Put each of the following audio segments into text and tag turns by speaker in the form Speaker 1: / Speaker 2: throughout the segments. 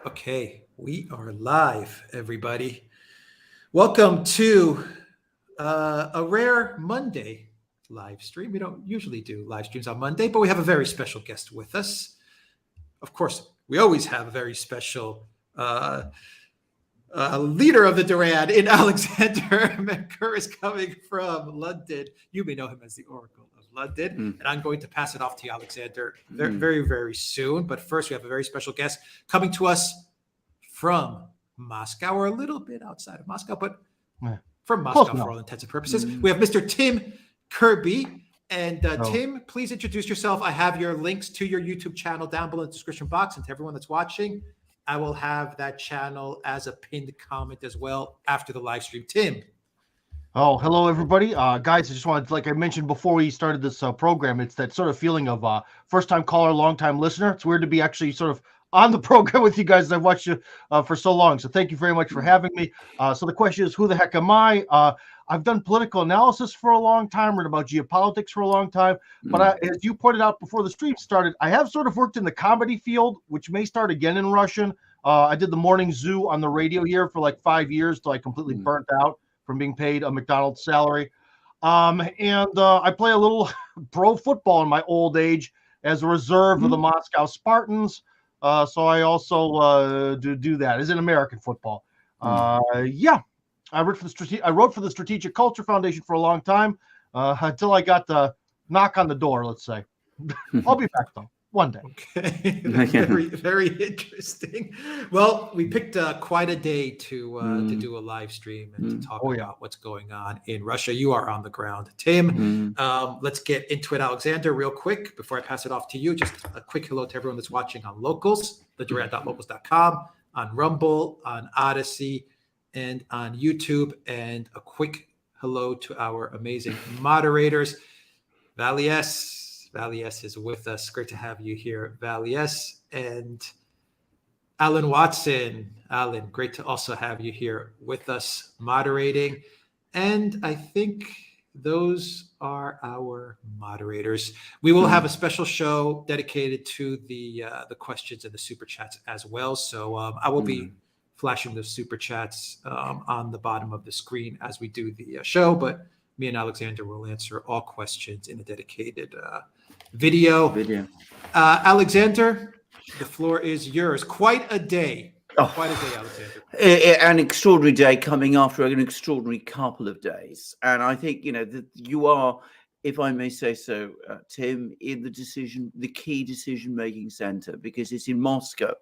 Speaker 1: Okay, we are live, everybody. Welcome to a rare Monday live stream. We don't usually do live streams on Monday, but we have a very special guest with us. Of course, we always have a very special leader of the Duran in Alexander Menker is coming from London. You may know him as the Oracle of London. And I'm going to pass it off to you, Alexander, very soon. But first, we have a very special guest coming to us from Moscow, or a little bit outside of Moscow, but from Moscow for all intents and purposes. We have Mr. Tim Kirby. And Tim, please introduce yourself. I have your links to your YouTube channel down below in the description box. And to everyone that's watching, I will have that channel as a pinned comment as well after the live stream. Tim.
Speaker 2: Oh, hello, everybody. Guys, I just wanted, like I mentioned before we started this program, it's that sort of feeling of first-time caller, long-time listener. It's weird to be actually sort of on the program with you guys. I've watched you for so long. So thank you very much for having me. So the question is, who the heck am I? I've done political analysis for a long time, read about geopolitics for a long time. But as you pointed out before the stream started, I have sort of worked in the comedy field, which may start again in Russian. I did the morning zoo on the radio here for like 5 years till I completely burnt out from being paid a McDonald's salary. And I play a little pro football in my old age as a reserve of the Moscow Spartans. So I also do that as in American football. Yeah, I wrote for the Strategic Culture Foundation for a long time until I got the knock on the door, let's say. I'll be back though. One day.
Speaker 1: Okay. Very interesting. Well, we picked quite a day to do a live stream and to talk about what's going on in Russia. You are on the ground, Tim. Let's get into it, Alexander, real quick before I pass it off to you. Just a quick hello to everyone that's watching on Locals, theduran.locals.com, on Rumble, on Odyssey, and on YouTube. And a quick hello to our amazing moderators, Valies. Valies is with us. Great to have you here, Valies. And Alan Watson. Alan, great to also have you here with us moderating. And I think those are our moderators. We will have a special show dedicated to the questions and the super chats as well. So I will be flashing the super chats on the bottom of the screen as we do the show. But me and Alexander will answer all questions in a dedicated video. Alexander, the floor is yours. Quite a day. Quite a day, Alexander.
Speaker 3: An extraordinary day coming after an extraordinary couple of days. And I think, that you are, if I may say so, Tim, in the key decision-making center, because it's in Moscow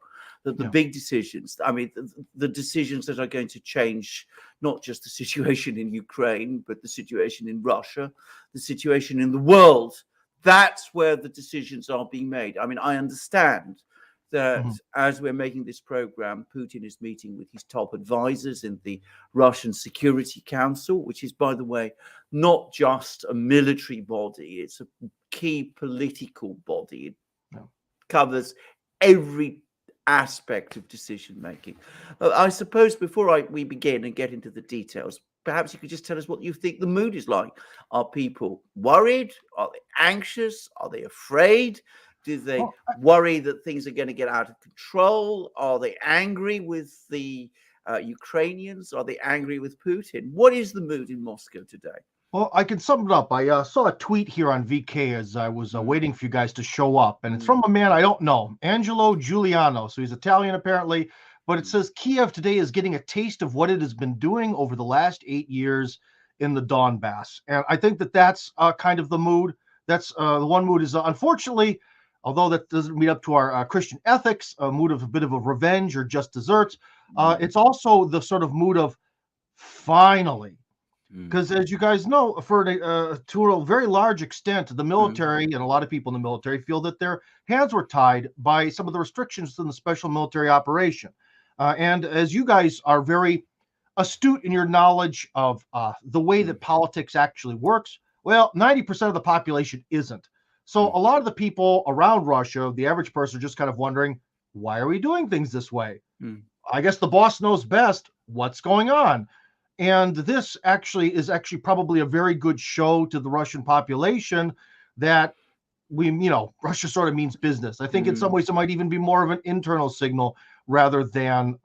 Speaker 3: that the big decisions, the decisions that are going to change not just the situation in Ukraine, but the situation in Russia, the situation in the world. That's where the decisions are being made. I understand that as we're making this program, Putin is meeting with his top advisors in the Russian Security Council, which is, by the way, not just a military body. It's a key political body. It covers every aspect of decision making. I suppose before we begin and get into the details, perhaps you could just tell us what you think the mood is like. Are people worried? Are they anxious? Are they afraid? Do they worry that things are going to get out of control? Are they angry with the Ukrainians? Are they angry with Putin? What is the mood in Moscow today?
Speaker 2: Well, I can sum it up. I saw a tweet here on VK as I was waiting for you guys to show up. And it's from a man I don't know, Angelo Giuliano. So he's Italian, apparently. But it says Kiev today is getting a taste of what it has been doing over the last 8 years in the Donbass. And I think that's kind of the mood. That's the one mood is, unfortunately, although that doesn't meet up to our Christian ethics, a mood of a bit of a revenge or just desserts. It's also the sort of mood of finally. Because as you guys know, to a very large extent, the military and a lot of people in the military feel that their hands were tied by some of the restrictions in the special military operation. And as you guys are very astute in your knowledge of the way that politics actually works, well, 90% of the population isn't. So a lot of the people around Russia, the average person, are just kind of wondering, why are we doing things this way? I guess the boss knows best what's going on. And this is actually probably a very good show to the Russian population that Russia sort of means business. I think in some ways it might even be more of an internal signal rather than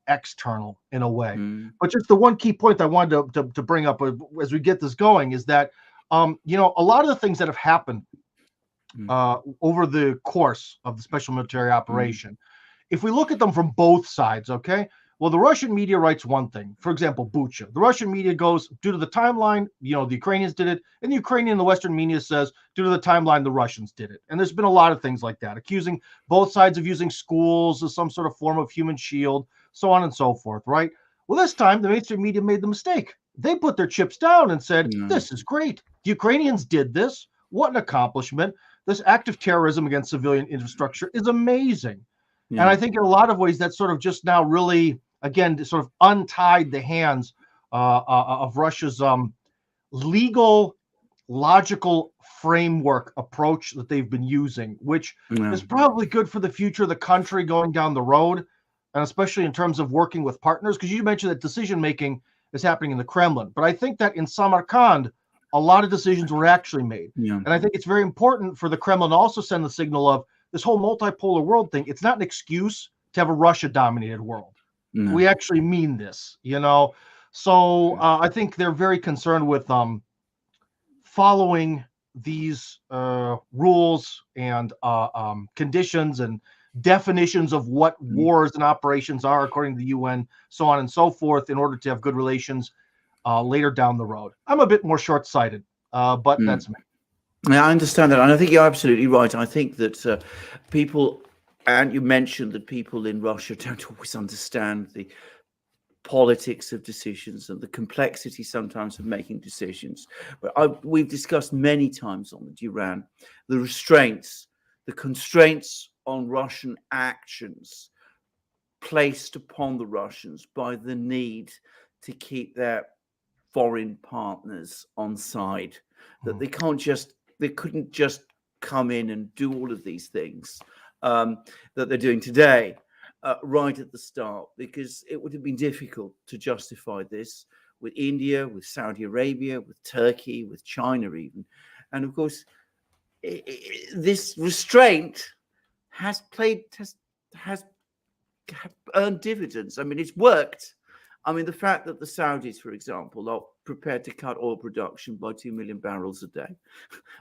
Speaker 2: external in a way. But just the one key point I wanted to bring up as we get this going is that, you know, a lot of the things that have happened over the course of the special military operation, if we look at them from both sides, okay, well, the Russian media writes one thing. For example, Bucha. The Russian media goes, due to the timeline, you know, the Ukrainians did it, and the Ukrainian and the Western media says, due to the timeline, the Russians did it. And there's been a lot of things like that, accusing both sides of using schools as some sort of form of human shield, so on and so forth, right? Well, this time, the mainstream media made the mistake. They put their chips down and said, this is great. The Ukrainians did this. What an accomplishment. This act of terrorism against civilian infrastructure is amazing. And I think in a lot of ways, that sort of just now really, again, sort of untied the hands of Russia's legal, logical framework approach that they've been using, which is probably good for the future of the country going down the road, and especially in terms of working with partners, because you mentioned that decision-making is happening in the Kremlin. But I think that in Samarkand, a lot of decisions were actually made. And I think it's very important for the Kremlin to also send the signal of this whole multipolar world thing. It's not an excuse to have a Russia-dominated world. We actually mean this, you know. So I think they're very concerned with following these rules and conditions and definitions of what wars and operations are according to the UN, so on and so forth, in order to have good relations later down the road. I'm a bit more short-sighted, but that's me.
Speaker 3: Yeah, I understand that, and I think you're absolutely right. I think that people, and you mentioned that people in Russia don't always understand the politics of decisions and the complexity sometimes of making decisions. But we've discussed many times on the Duran the restraints, the constraints on Russian actions placed upon the Russians by the need to keep their foreign partners on side, that they couldn't just come in and do all of these things that they're doing today right at the start, because it would have been difficult to justify this with India, with Saudi Arabia, with Turkey, with China even. And of course, this restraint has earned dividends. I mean, it's worked. I mean, the fact that the Saudis, for example, are prepared to cut oil production by 2 million barrels a day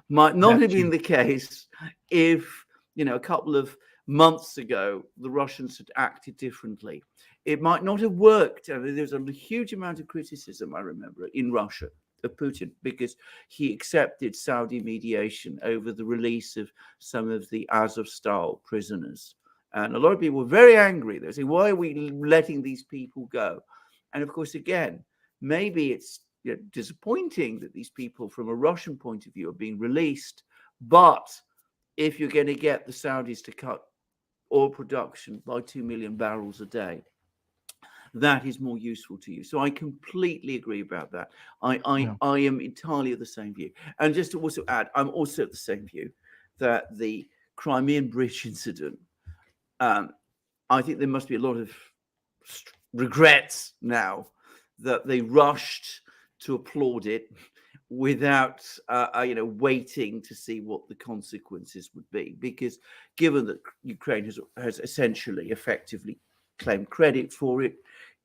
Speaker 3: might not have been the case if, you know, a couple of months ago, the Russians had acted differently. It might not have worked. I mean, there's a huge amount of criticism, I remember, in Russia of Putin, because he accepted Saudi mediation over the release of some of the Azov-style prisoners. And a lot of people were very angry. They say, why are we letting these people go? And of course, again, maybe it's disappointing that these people, from a Russian point of view, are being released. But if you're going to get the Saudis to cut oil production by 2 million barrels a day, that is more useful to you. So I completely agree about that. I am entirely of the same view. And just to also add, I'm also of the same view that the Crimean Bridge incident, I think there must be a lot of regrets now that they rushed to applaud it without waiting to see what the consequences would be, because given that Ukraine has essentially effectively claimed credit for it,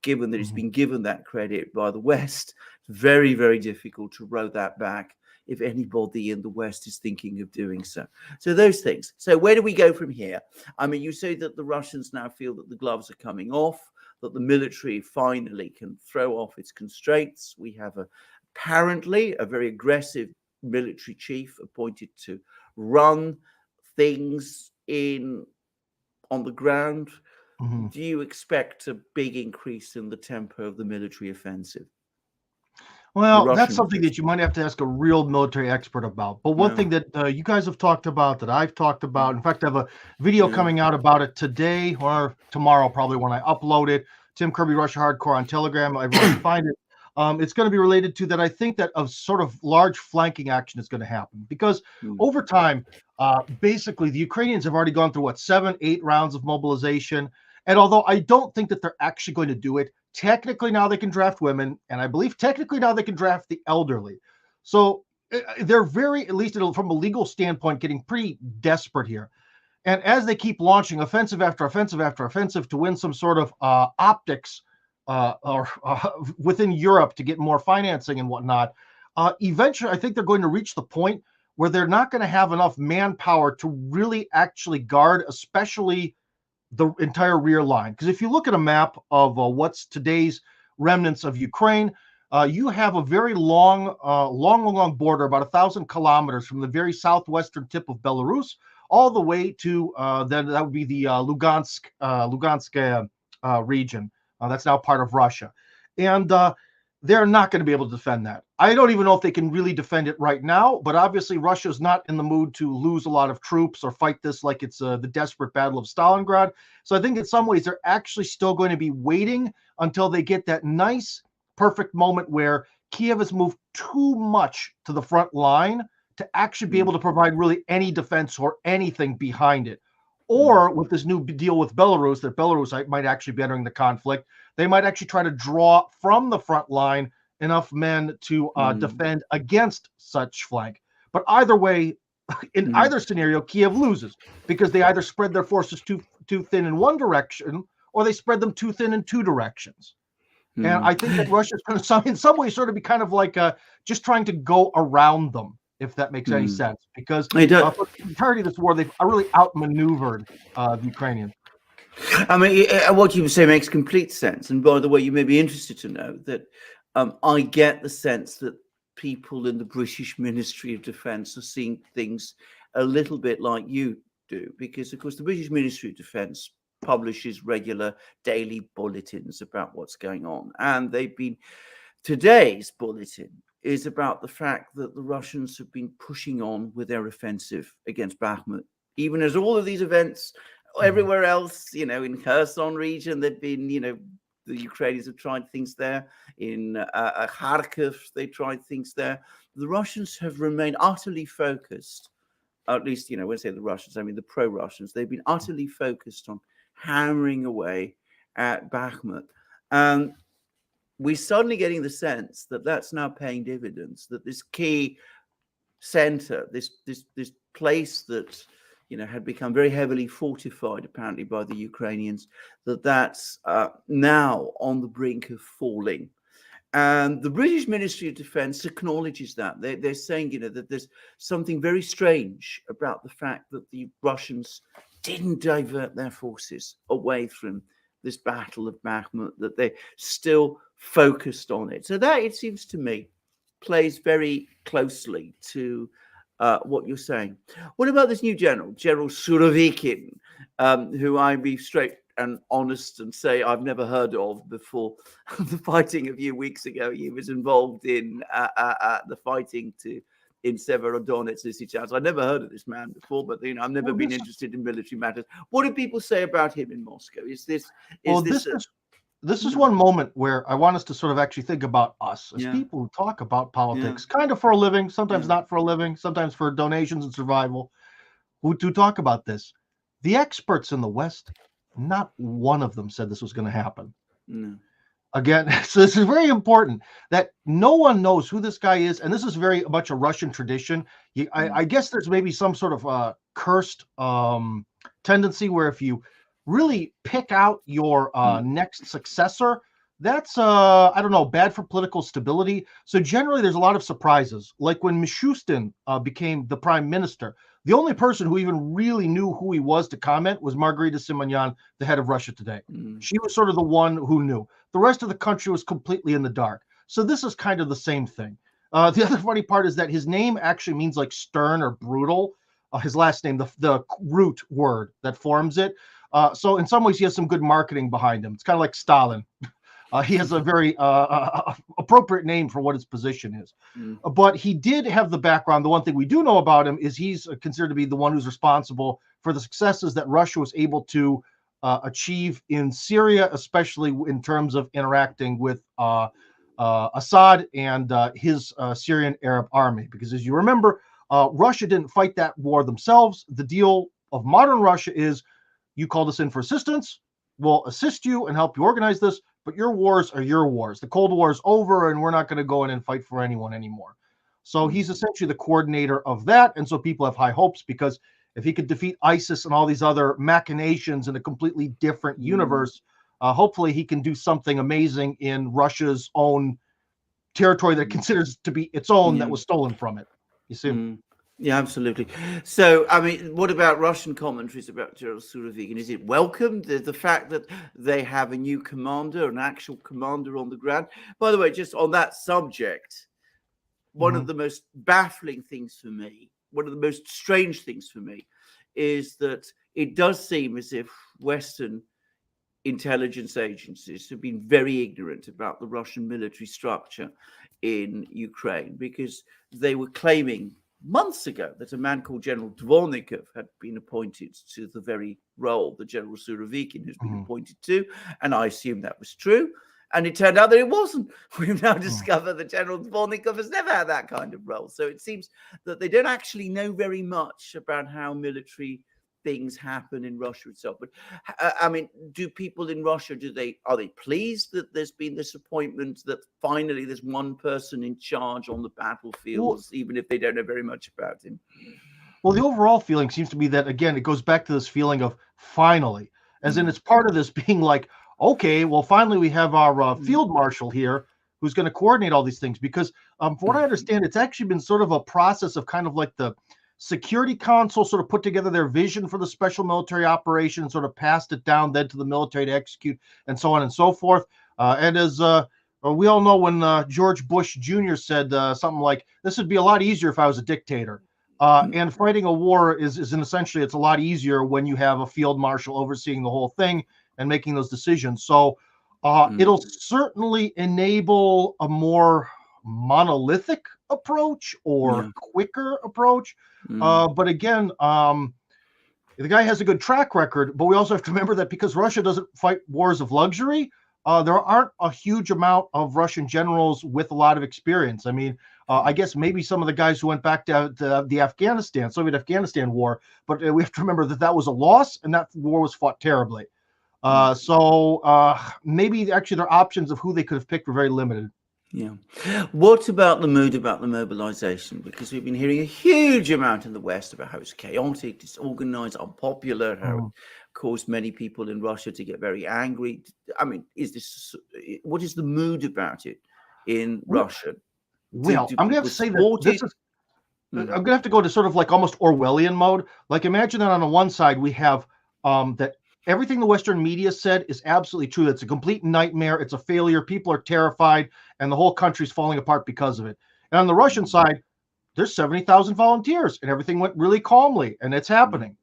Speaker 3: given that it's been given that credit by the West, it's very, very difficult to row that back if anybody in the West is thinking of doing so. So those things. So where do we go from here? I mean, you say that the Russians now feel that the gloves are coming off, that the military finally can throw off its constraints. We have apparently a very aggressive military chief appointed to run things on the ground. Do you expect a big increase in the tempo of the military offensive?
Speaker 2: Well, that's something that you might have to ask a real military expert about. But one thing that you guys have talked about, that I've talked about, in fact, I have a video coming out about it today or tomorrow, probably when I upload it. Tim Kirby, Russia Hardcore on Telegram. Everyone can find it. It's going to be related to that. I think that a sort of large flanking action is going to happen because over time, basically, the Ukrainians have already gone through 7, 8 rounds of mobilization. And although I don't think that they're actually going to do it, technically now they can draft women, and I believe technically now they can draft the elderly. So they're very, at least from a legal standpoint, getting pretty desperate here. And as they keep launching offensive after offensive after offensive to win some sort of optics or within Europe to get more financing and whatnot, eventually I think they're going to reach the point where they're not going to have enough manpower to really actually guard, especially the entire rear line. Because if you look at a map of what's today's remnants of Ukraine, you have a very long border, about 1,000 kilometers from the very southwestern tip of Belarus all the way to then that would be the Lugansk region. That's now part of Russia. And they're not going to be able to defend that. I don't even know if they can really defend it right now, but obviously Russia's not in the mood to lose a lot of troops or fight this like it's the desperate battle of Stalingrad. So I think in some ways they're actually still going to be waiting until they get that nice, perfect moment where Kiev has moved too much to the front line to actually be able to provide really any defense or anything behind it. Or with this new deal with Belarus, that Belarus might actually be entering the conflict, they might actually try to draw from the front line enough men to defend against such flank. But either way, in either scenario, Kiev loses because they either spread their forces too thin in one direction or they spread them too thin in two directions. And I think that Russia's going to, in some ways, sort of be kind of like just trying to go around them, if that makes any sense. Because for the entirety of this war, they've really outmaneuvered the Ukrainians.
Speaker 3: I mean, what you say makes complete sense. And by the way, you may be interested to know that I get the sense that people in the British Ministry of Defence are seeing things a little bit like you do, because, of course, the British Ministry of Defence publishes regular daily bulletins about what's going on. And today's bulletin is about the fact that the Russians have been pushing on with their offensive against Bakhmut, even as all of these events everywhere else, in Kherson region, they've been, the Ukrainians have tried things there. In Kharkiv, they tried things there. The Russians have remained utterly focused, at least, when I say the Russians, I mean the pro-Russians. They've been utterly focused on hammering away at Bakhmut. We're suddenly getting the sense that that's now paying dividends, that this key center, this place that had become very heavily fortified, apparently, by the Ukrainians, that's now on the brink of falling. And the British Ministry of Defence acknowledges that. They're saying, that there's something very strange about the fact that the Russians didn't divert their forces away from this battle of Bakhmut, that they still focused on it. So that, it seems to me, plays very closely to what you're saying. What about this new General Surovikin, who I'd be straight and honest and say I've never heard of before the fighting a few weeks ago? He was involved in the fighting in Severodonetsk, Lysychansk. I've never heard of this man before, but I've never been interested in military matters. What do people say about him in Moscow?
Speaker 2: This is one moment where I want us to sort of actually think about us as people who talk about politics, kind of for a living, sometimes not for a living, sometimes for donations and survival, who talk about this. The experts in the West, not one of them said this was going to happen.
Speaker 3: No.
Speaker 2: Again, so this is very important that no one knows who this guy is. And this is very much a Russian tradition. I guess there's maybe some sort of cursed tendency where if you really pick out your next successor, that's I don't know, bad for political stability. So generally there's a lot of surprises. Like when Mishustin became the prime minister, the only person who even really knew who he was to comment was Margarita Simonyan, the head of Russia Today. She was sort of the one who knew. The rest of the country was completely in the dark. So this is kind of the same thing. The other funny part is that his name actually means like stern or brutal. His last name, the root word that forms it. So in some ways, he has some good marketing behind him. It's kind of like Stalin. He has a very appropriate name for what his position is. But he did have the background. The one thing we do know about him is he's considered to be the one who's responsible for the successes that Russia was able to achieve in Syria, especially in terms of interacting with Assad and his Syrian Arab army. Because as you remember, Russia didn't fight that war themselves. The deal of modern Russia is you called us in for assistance, we'll assist you and help you organize this, but your wars are your wars. The Cold War is over, and we're not going to go in and fight for anyone anymore. So he's essentially the coordinator of that, and so people have high hopes because if he could defeat ISIS and all these other machinations in a completely different universe, hopefully he can do something amazing in Russia's own territory that it considers to be its own that was stolen from it. You see?
Speaker 3: Yeah, absolutely. So, I mean, what about Russian commentaries about General Surovikin? Is it welcomed, the fact that they have a new commander, an actual commander on the ground? By the way, just on that subject, one of the most baffling things for me, one of the most strange things for me, is that it does seem as if Western intelligence agencies have been very ignorant about the Russian military structure in Ukraine, because they were claiming months ago that a man called General Duran had been appointed to the very role that General Surovikin has been appointed to, and I assume that was true. And it turned out that it wasn't. We've now discovered that General Duran has never had that kind of role. So it seems that they don't actually know very much about how military things happen in Russia itself. But I mean, do people in Russia, are they pleased that there's been this appointment, that finally there's one person in charge on the battlefields, even if they don't know very much about him?
Speaker 2: Well, the overall feeling seems to be that, again, it goes back to this feeling of finally, as in it's part of this being like, okay, well, finally we have our field marshal here who's going to coordinate all these things. Because from what I understand, it's actually been sort of a process of kind of like the Security Council sort of put together their vision for the special military operation, sort of passed it down then to the military to execute, and so on and so forth. And as we all know, when George Bush Jr. said something like, this would be a lot easier if I was a dictator. And fighting a war is essentially, it's a lot easier when you have a field marshal overseeing the whole thing and making those decisions. So it'll certainly enable a more monolithic approach or quicker approach. But again, the guy has a good track record, but we also have to remember that because Russia doesn't fight wars of luxury, there aren't a huge amount of Russian generals with a lot of experience. I mean, I guess maybe some of the guys who went back to the Soviet Afghanistan war, but we have to remember that that was a loss and that war was fought terribly. So maybe actually their options of who they could have picked were very limited.
Speaker 3: Yeah. What about the mood about the mobilization? Because we've been hearing a huge amount in the West about how it's chaotic, disorganized, unpopular, how it caused many people in Russia to get very angry. I mean, what is the mood about it in Russia?
Speaker 2: Well, I'm going to have to say that this is, I'm going to have to go to sort of like almost Orwellian mode. Like, imagine that on the one side we have that everything the Western media said is absolutely true. It's a complete nightmare. It's a failure. People are terrified, and the whole country's falling apart because of it. And on the Russian side, there's 70,000 volunteers, and everything went really calmly, and it's happening.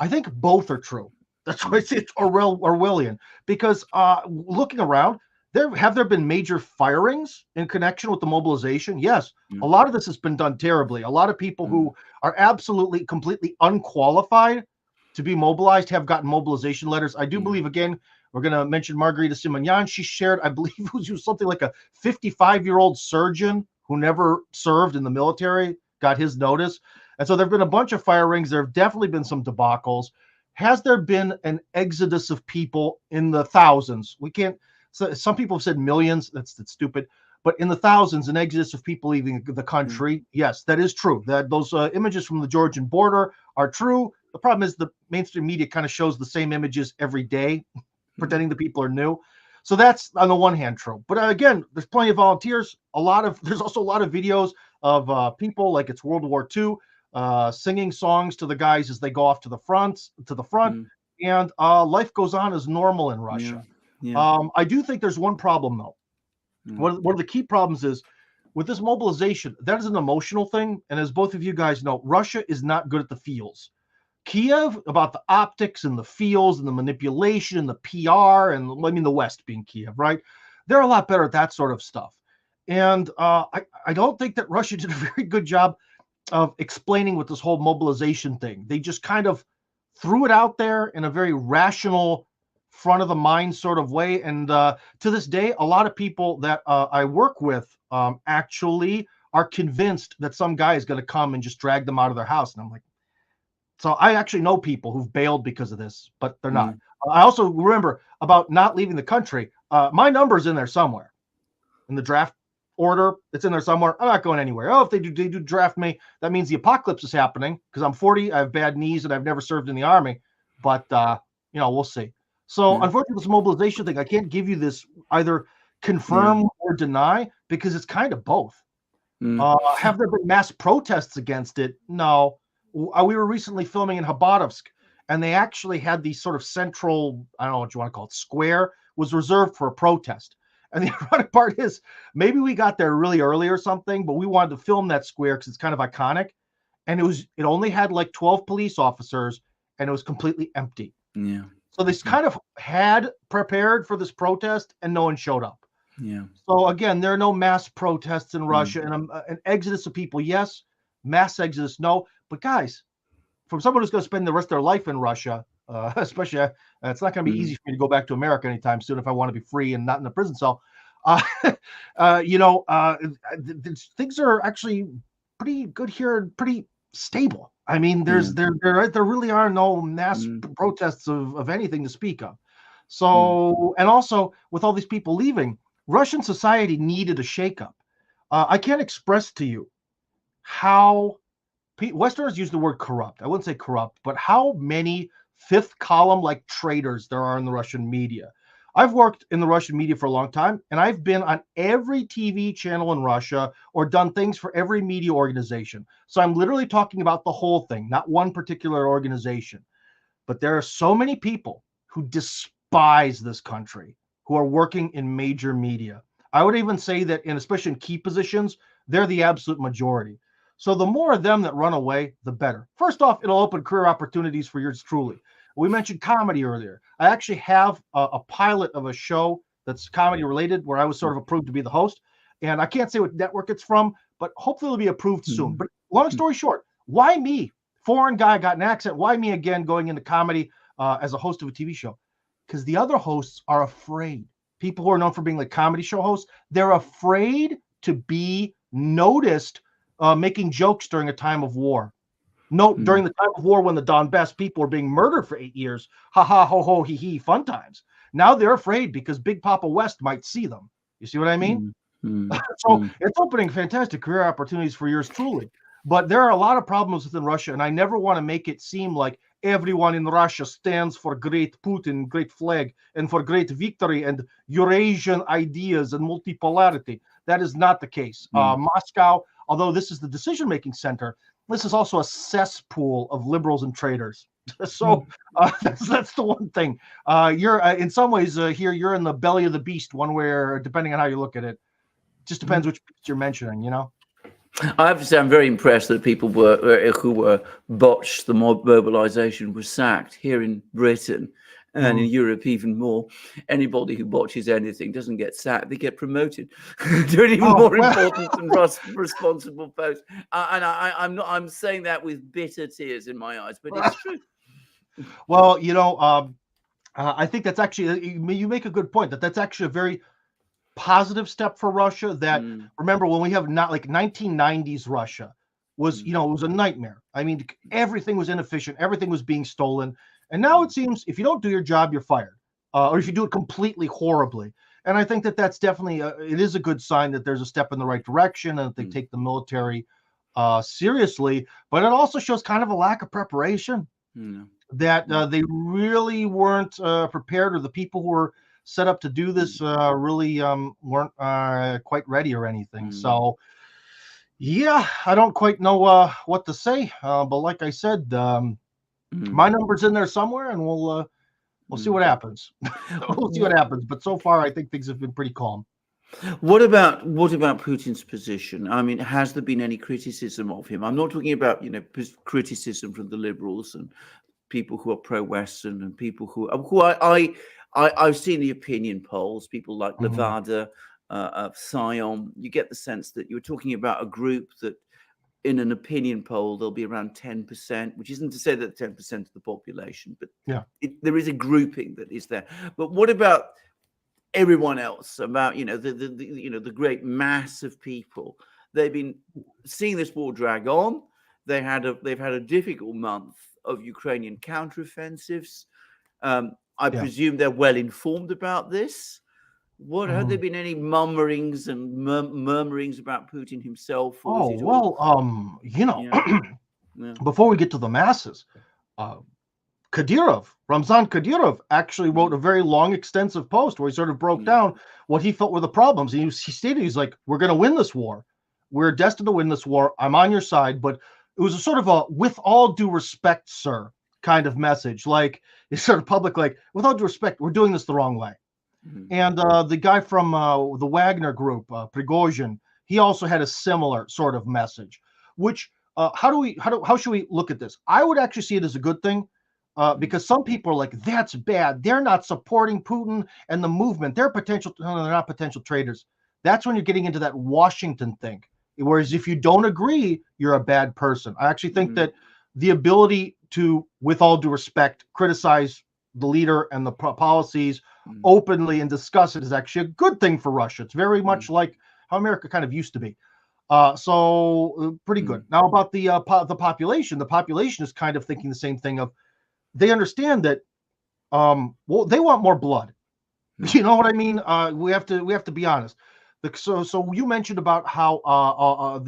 Speaker 2: I think both are true. That's why I say it's Orwellian. Because looking around, have there been major firings in connection with the mobilization? Yes. A lot of this has been done terribly. A lot of people who are absolutely, completely unqualified to be mobilized have gotten mobilization letters. I do believe, again, we're going to mention Margarita Simonyan. She shared, I believe it was something like a 55-year-old surgeon who never served in the military, got his notice. And so there have been a bunch of firings. There have definitely been some debacles. Has there been an exodus of people in the thousands? We can't, so some people have said millions. That's stupid. But in the thousands, an exodus of people leaving the country. Yes, that is true. That those images from the Georgian border are true. The problem is the mainstream media kind of shows the same images every day, pretending the people are new. So that's on the one hand true. But again, there's plenty of volunteers. There's also a lot of videos of people like it's World War II singing songs to the guys as they go off to the front, and life goes on as normal in Russia. I do think there's one problem though. One of the key problems is with this mobilization, that is an emotional thing. And as both of you guys know, Russia is not good at the feels. Kiev, about the optics and the feels and the manipulation and the PR, and I mean the West being Kiev, right? They're a lot better at that sort of stuff. And I don't think that Russia did a very good job of explaining with this whole mobilization thing. They just kind of threw it out there in a very rational, front of the mind sort of way. And to this day, a lot of people that I work with actually are convinced that some guy is going to come and just drag them out of their house. And I'm like, so I actually know people who've bailed because of this, but they're not. I also remember about not leaving the country. My number's in there somewhere in the draft order. It's in there somewhere. I'm not going anywhere. Oh, if they do draft me, that means the apocalypse is happening because I'm 40. I have bad knees and I've never served in the army. But we'll see. So unfortunately, this mobilization thing, I can't give you this either confirm or deny because it's kind of both. Have there been mass protests against it? No. We were recently filming in Khabarovsk, and they actually had the sort of central, I don't know what you want to call it, square was reserved for a protest. And the ironic part is maybe we got there really early or something, but we wanted to film that square because it's kind of iconic. And it only had like 12 police officers and it was completely empty.
Speaker 3: Yeah.
Speaker 2: So they kind of had prepared for this protest and no one showed up.
Speaker 3: Yeah.
Speaker 2: So again, there are no mass protests in Russia and an exodus of people. Yes. Mass exodus. No. But guys, from someone who's going to spend the rest of their life in Russia, especially, it's not going to be easy for me to go back to America anytime soon if I want to be free and not in a prison cell. Things are actually pretty good here and pretty stable. I mean, there really are no mass protests of anything to speak of. So, and also with all these people leaving, Russian society needed a shakeup. I can't express to you how Westerners use the word corrupt. I wouldn't say corrupt, but how many fifth column like traitors there are in the Russian media. I've worked in the Russian media for a long time, and I've been on every TV channel in Russia or done things for every media organization. So I'm literally talking about the whole thing, not one particular organization. But there are so many people who despise this country, who are working in major media. I would even say that, especially in key positions, they're the absolute majority. So the more of them that run away, the better. First off, it'll open career opportunities for yours truly. We mentioned comedy earlier. I actually have a pilot of a show that's comedy related where I was sort of approved to be the host. And I can't say what network it's from, but hopefully it'll be approved soon. But long story short, why me? Foreign guy, got an accent. Why me again going into comedy as a host of a TV show? Because the other hosts are afraid. People who are known for being like comedy show hosts, they're afraid to be noticed making jokes during a time of war. During the time of war when the Donbass people were being murdered for 8 years. Ha ha, ho ho, he he, fun times. Now they're afraid because Big Papa West might see them. You see what I mean? So it's opening fantastic career opportunities for yours truly. But there are a lot of problems within Russia, and I never want to make it seem like everyone in Russia stands for great Putin, great flag, and for great victory and Eurasian ideas and multipolarity. That is not the case. Moscow, although this is the decision-making center, this is also a cesspool of liberals and traitors. So that's the one thing. You're in some ways here. You're in the belly of the beast, one way or depending on how you look at it. Just depends which beast you're mentioning.
Speaker 3: I have to say, I'm very impressed that people who were botched the mobilization were sacked here in Britain and in Europe even more. Anybody who botches anything doesn't get sacked; they get promoted to an even more important and responsible post. And I'm saying that with bitter tears in my eyes, but it's true.
Speaker 2: Well, I think that's actually, you make a good point that's actually a very positive step for Russia. That remember when we have not like 1990s Russia was, it was a nightmare. I mean, everything was inefficient, everything was being stolen. And now it seems if you don't do your job, you're fired, or if you do it completely horribly. And I think that's definitely it is a good sign that there's a step in the right direction and that they take the military seriously. But it also shows kind of a lack of preparation, that they really weren't prepared, or the people who were set up to do this really weren't quite ready or anything. So, yeah, I don't quite know what to say. But like I said, my number's in there somewhere, and we'll see what happens. We'll see what happens. But so far, I think things have been pretty calm.
Speaker 3: What about Putin's position? I mean, has there been any criticism of him? I'm not talking about criticism from the liberals and people who are pro-Western and people who I've seen the opinion polls. People like Levada, Sion. You get the sense that you're talking about a group that, in an opinion poll, there'll be around 10%, which isn't to say that 10% of the population, but there is a grouping that is there. But what about everyone else? About the great mass of people? They've been seeing this war drag on. They've had a difficult month of Ukrainian counteroffensives. I presume they're well informed about this. What have there been any murmurings and murmurings about Putin himself? Or
Speaker 2: Oh,
Speaker 3: is it all,
Speaker 2: well,
Speaker 3: yeah, yeah.
Speaker 2: before we get to the masses, Ramzan Kadyrov actually wrote a very long, extensive post where he sort of broke down what he felt were the problems. And he stated, he's like, we're going to win this war. We're destined to win this war. I'm on your side. But it was a sort of a, with all due respect, sir, kind of message. Like, it's sort of public, like, with all due respect, we're doing this the wrong way. And the guy from the Wagner group, Prigozhin, he also had a similar sort of message. Which, how should we look at this? I would actually see it as a good thing. Because some people are like, that's bad. They're not supporting Putin and the movement. They're not potential traitors. That's when you're getting into that Washington thing. Whereas if you don't agree, you're a bad person. I actually think that the ability to, with all due respect, criticize the leader and the policies openly and discuss it is actually a good thing for Russia. It's very much like how America kind of used to be. So pretty good. Now about the population is kind of thinking the same thing of, they understand that well, they want more blood. You know what I mean? We have to be honest. So you mentioned about how how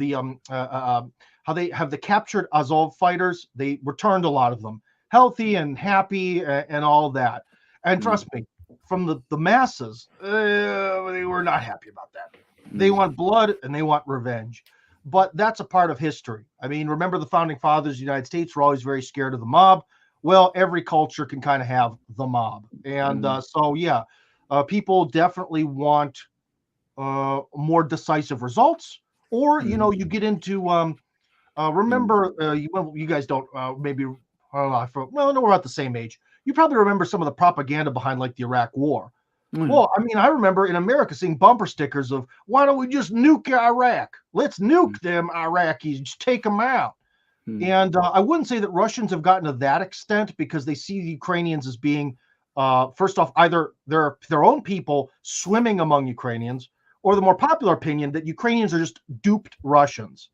Speaker 2: they have the captured Azov fighters. They returned a lot of them, healthy and happy and all that. And trust me, from the masses, they were not happy about that. They want blood and they want revenge. But that's a part of history. I mean, remember the founding fathers of the United States were always very scared of the mob. Well, every culture can kind of have the mob. And so, yeah, people definitely want more decisive results. Or, you know, you get into, remember, you guys don't, maybe, I don't know, well, no, we're about the same age. You probably remember some of the propaganda behind, like, the Iraq War. Well, I mean, I remember in America seeing bumper stickers of, why don't we just nuke Iraq? Let's nuke them Iraqis, just take them out. And I wouldn't say that Russians have gotten to that extent because they see the Ukrainians as being, first off, either their own people swimming among Ukrainians, or the more popular opinion that Ukrainians are just duped Russians.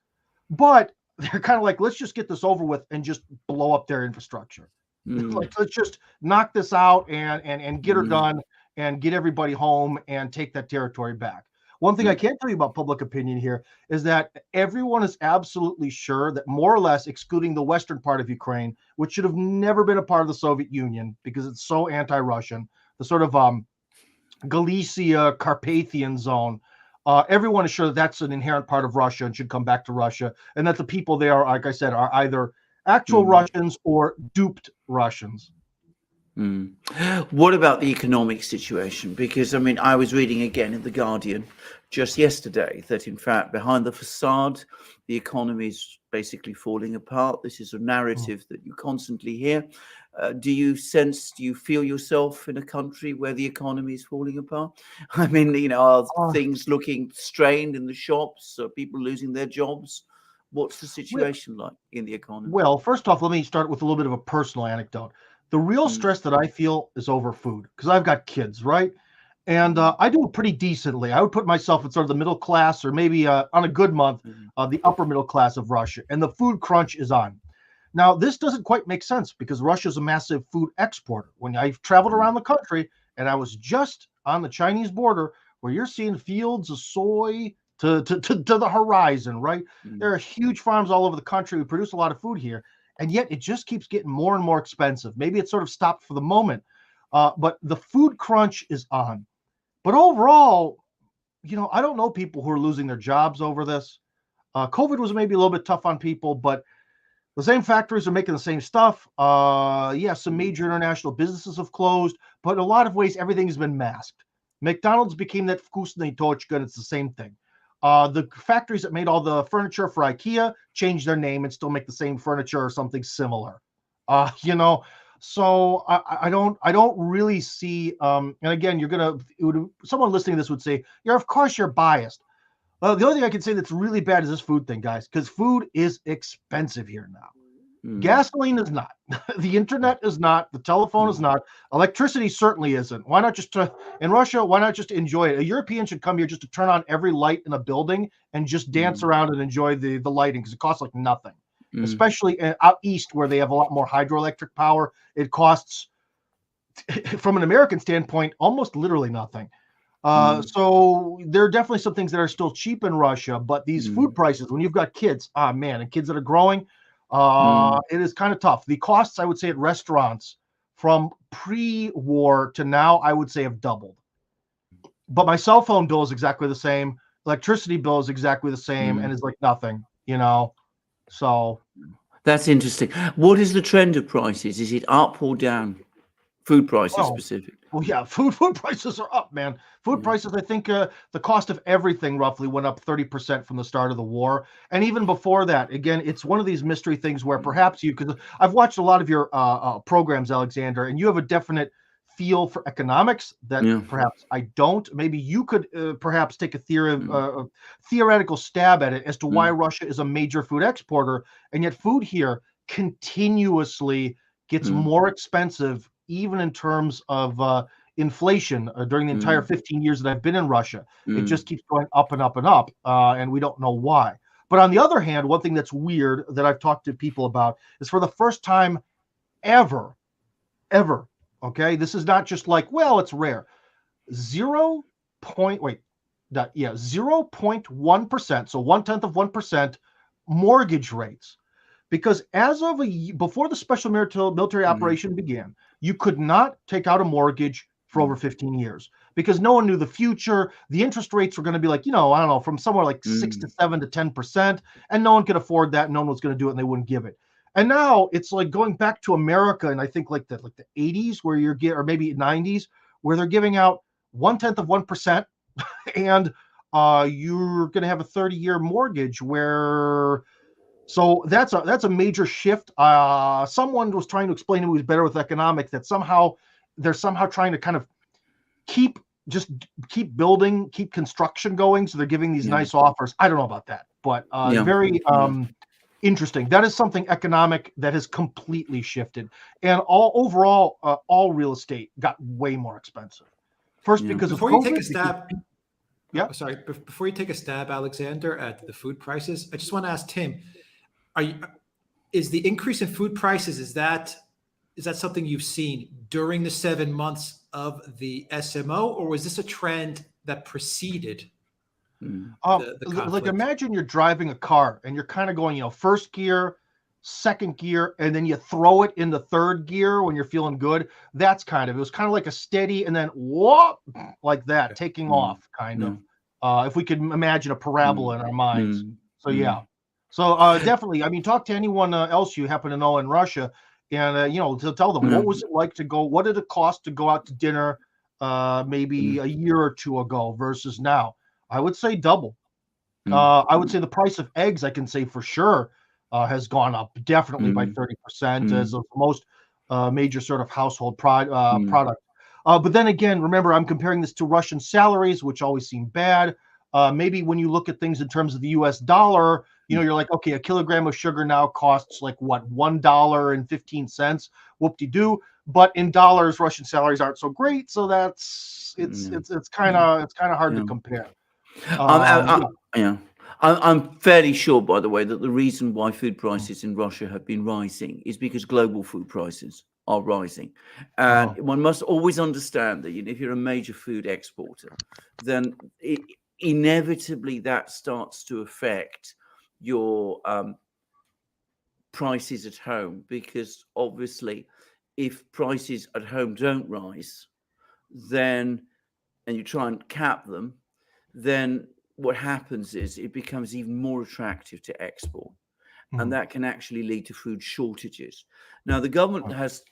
Speaker 2: But they're kind of like, let's just get this over with and just blow up their infrastructure. Like, let's just knock this out and get her done and get everybody home and take that territory back. One thing I can tell you about public opinion here is that everyone is absolutely sure that, more or less, excluding the western part of Ukraine, which should have never been a part of the Soviet Union because it's so anti-Russian, the sort of Galicia, Carpathian zone, everyone is sure that that's an inherent part of Russia and should come back to Russia, and that the people there, like I said, are either actual Russians or duped Russians.
Speaker 3: What about the economic situation? Because, I mean, I was reading again in The Guardian just yesterday that, in fact, behind the facade, the economy is basically falling apart. This is a narrative that you constantly hear. Do you feel yourself in a country where the economy is falling apart? I mean, you know, are things looking strained in the shops? Are people losing their jobs? What's the situation like in the economy?
Speaker 2: Well, first off, let me start with a little bit of a personal anecdote. The real stress that I feel is over food because I've got kids, right? And I do it pretty decently. I would put myself in sort of the middle class, or maybe on a good month, the upper middle class of Russia. And the food crunch is on. Now, this doesn't quite make sense because Russia is a massive food exporter. When I've traveled around the country, and I was just on the Chinese border, where you're seeing fields of soy to the horizon, right? There are huge farms all over the country. We produce a lot of food here. And yet it just keeps getting more and more expensive. Maybe it sort of stopped for the moment, but the food crunch is on. But overall, you know, I don't know people who are losing their jobs over this. COVID was maybe a little bit tough on people, but the same factories are making the same stuff. Yeah, some major international businesses have closed, but in a lot of ways, everything has been masked. McDonald's became that Vkusny Tochka, and it's the same thing. The factories that made all the furniture for IKEA changed their name and still make the same furniture or something similar. You know, so I don't really see. And again, someone listening to this would say, "Yeah, of course you're biased." The only thing I can say that's really bad is this food thing, guys, because food is expensive here now. Gasoline is not. The internet is not. The telephone is not. Electricity certainly isn't. Why not just in Russia? Why not just enjoy it? A European should come here just to turn on every light in a building and just dance around and enjoy the lighting because it costs like nothing. Especially out east where they have a lot more hydroelectric power. It costs, from an American standpoint, almost literally nothing. So there are definitely some things that are still cheap in Russia, but these food prices, when you've got kids, man, and kids that are growing, it is kind of tough. The costs, I would say, at restaurants from pre-war to now, I would say have doubled. But my cell phone bill is exactly the same. Electricity bill is exactly the same, and it's like nothing, So
Speaker 3: that's interesting. What is the trend of prices? Is it up or down? Food prices specific.
Speaker 2: Well, yeah, food prices are up, man. Food prices, I think the cost of everything roughly went up 30% from the start of the war. And even before that, again, it's one of these mystery things where perhaps because I've watched a lot of your programs, Alexander, and you have a definite feel for economics that perhaps I don't. Maybe you could perhaps take a theoretical stab at it as to why Russia is a major food exporter, and yet food here continuously gets more expensive, even in terms of inflation during the entire 15 years that I've been in Russia. It just keeps going up and up and up, and we don't know why. But on the other hand, one thing that's weird that I've talked to people about is for the first time ever, okay, this is not just like, well, it's rare. 0.1%, so 0.1% mortgage rates. Because as of before the special military operation began, you could not take out a mortgage for over 15 years because no one knew the future. The interest rates were going to be like, I don't know, from somewhere like 6 to 7 to 10%, and no one could afford that. No one was going to do it, and they wouldn't give it. And now it's like going back to America, and I think like the 80s where or maybe 90s, where they're giving out 0.1%, and you're going to have a 30-year mortgage where. So that's a major shift. Someone was trying to explain who was better with economics that they're somehow trying to kind of keep building, keep construction going. So they're giving these nice offers. I don't know about that, but very interesting. That is something economic that has completely shifted. And overall, all real estate got way more expensive. First, because
Speaker 1: before
Speaker 2: of COVID,
Speaker 1: you take a stab.
Speaker 2: Yeah.
Speaker 1: Sorry. Before you take a stab, Alexander, at the food prices, I just want to ask Tim. Is the increase in food prices, is that something you've seen during the 7 months of the SMO, or was this a trend that preceded the conflict?
Speaker 2: Like imagine you're driving a car and you're kind of going, first gear, second gear, and then you throw it in the third gear when you're feeling good. It was kind of like a steady and then whoop, like that, taking off kind of. If we could imagine a parabola in our minds. So yeah. So definitely, I mean, talk to anyone else you happen to know in Russia, and to tell them what was it like to go. What did it cost to go out to dinner, maybe a year or two ago versus now? I would say double. I would say the price of eggs, I can say for sure, has gone up definitely by 30% as of most major sort of household product. But then again, remember, I'm comparing this to Russian salaries, which always seem bad. Maybe when you look at things in terms of the US dollar, you're like, okay, a kilogram of sugar now costs like what, $1.15, whoop-de-doo. But in dollars, Russian salaries aren't so great, so it's kind of hard to compare.
Speaker 3: I'm fairly sure, by the way, that the reason why food prices in Russia have been rising is because global food prices are rising. And one must always understand that if you're a major food exporter, then inevitably that starts to affect your prices at home, because obviously if prices at home don't rise, then, and you try and cap them, then what happens is it becomes even more attractive to export. And that can actually lead to food shortages. Now, the government has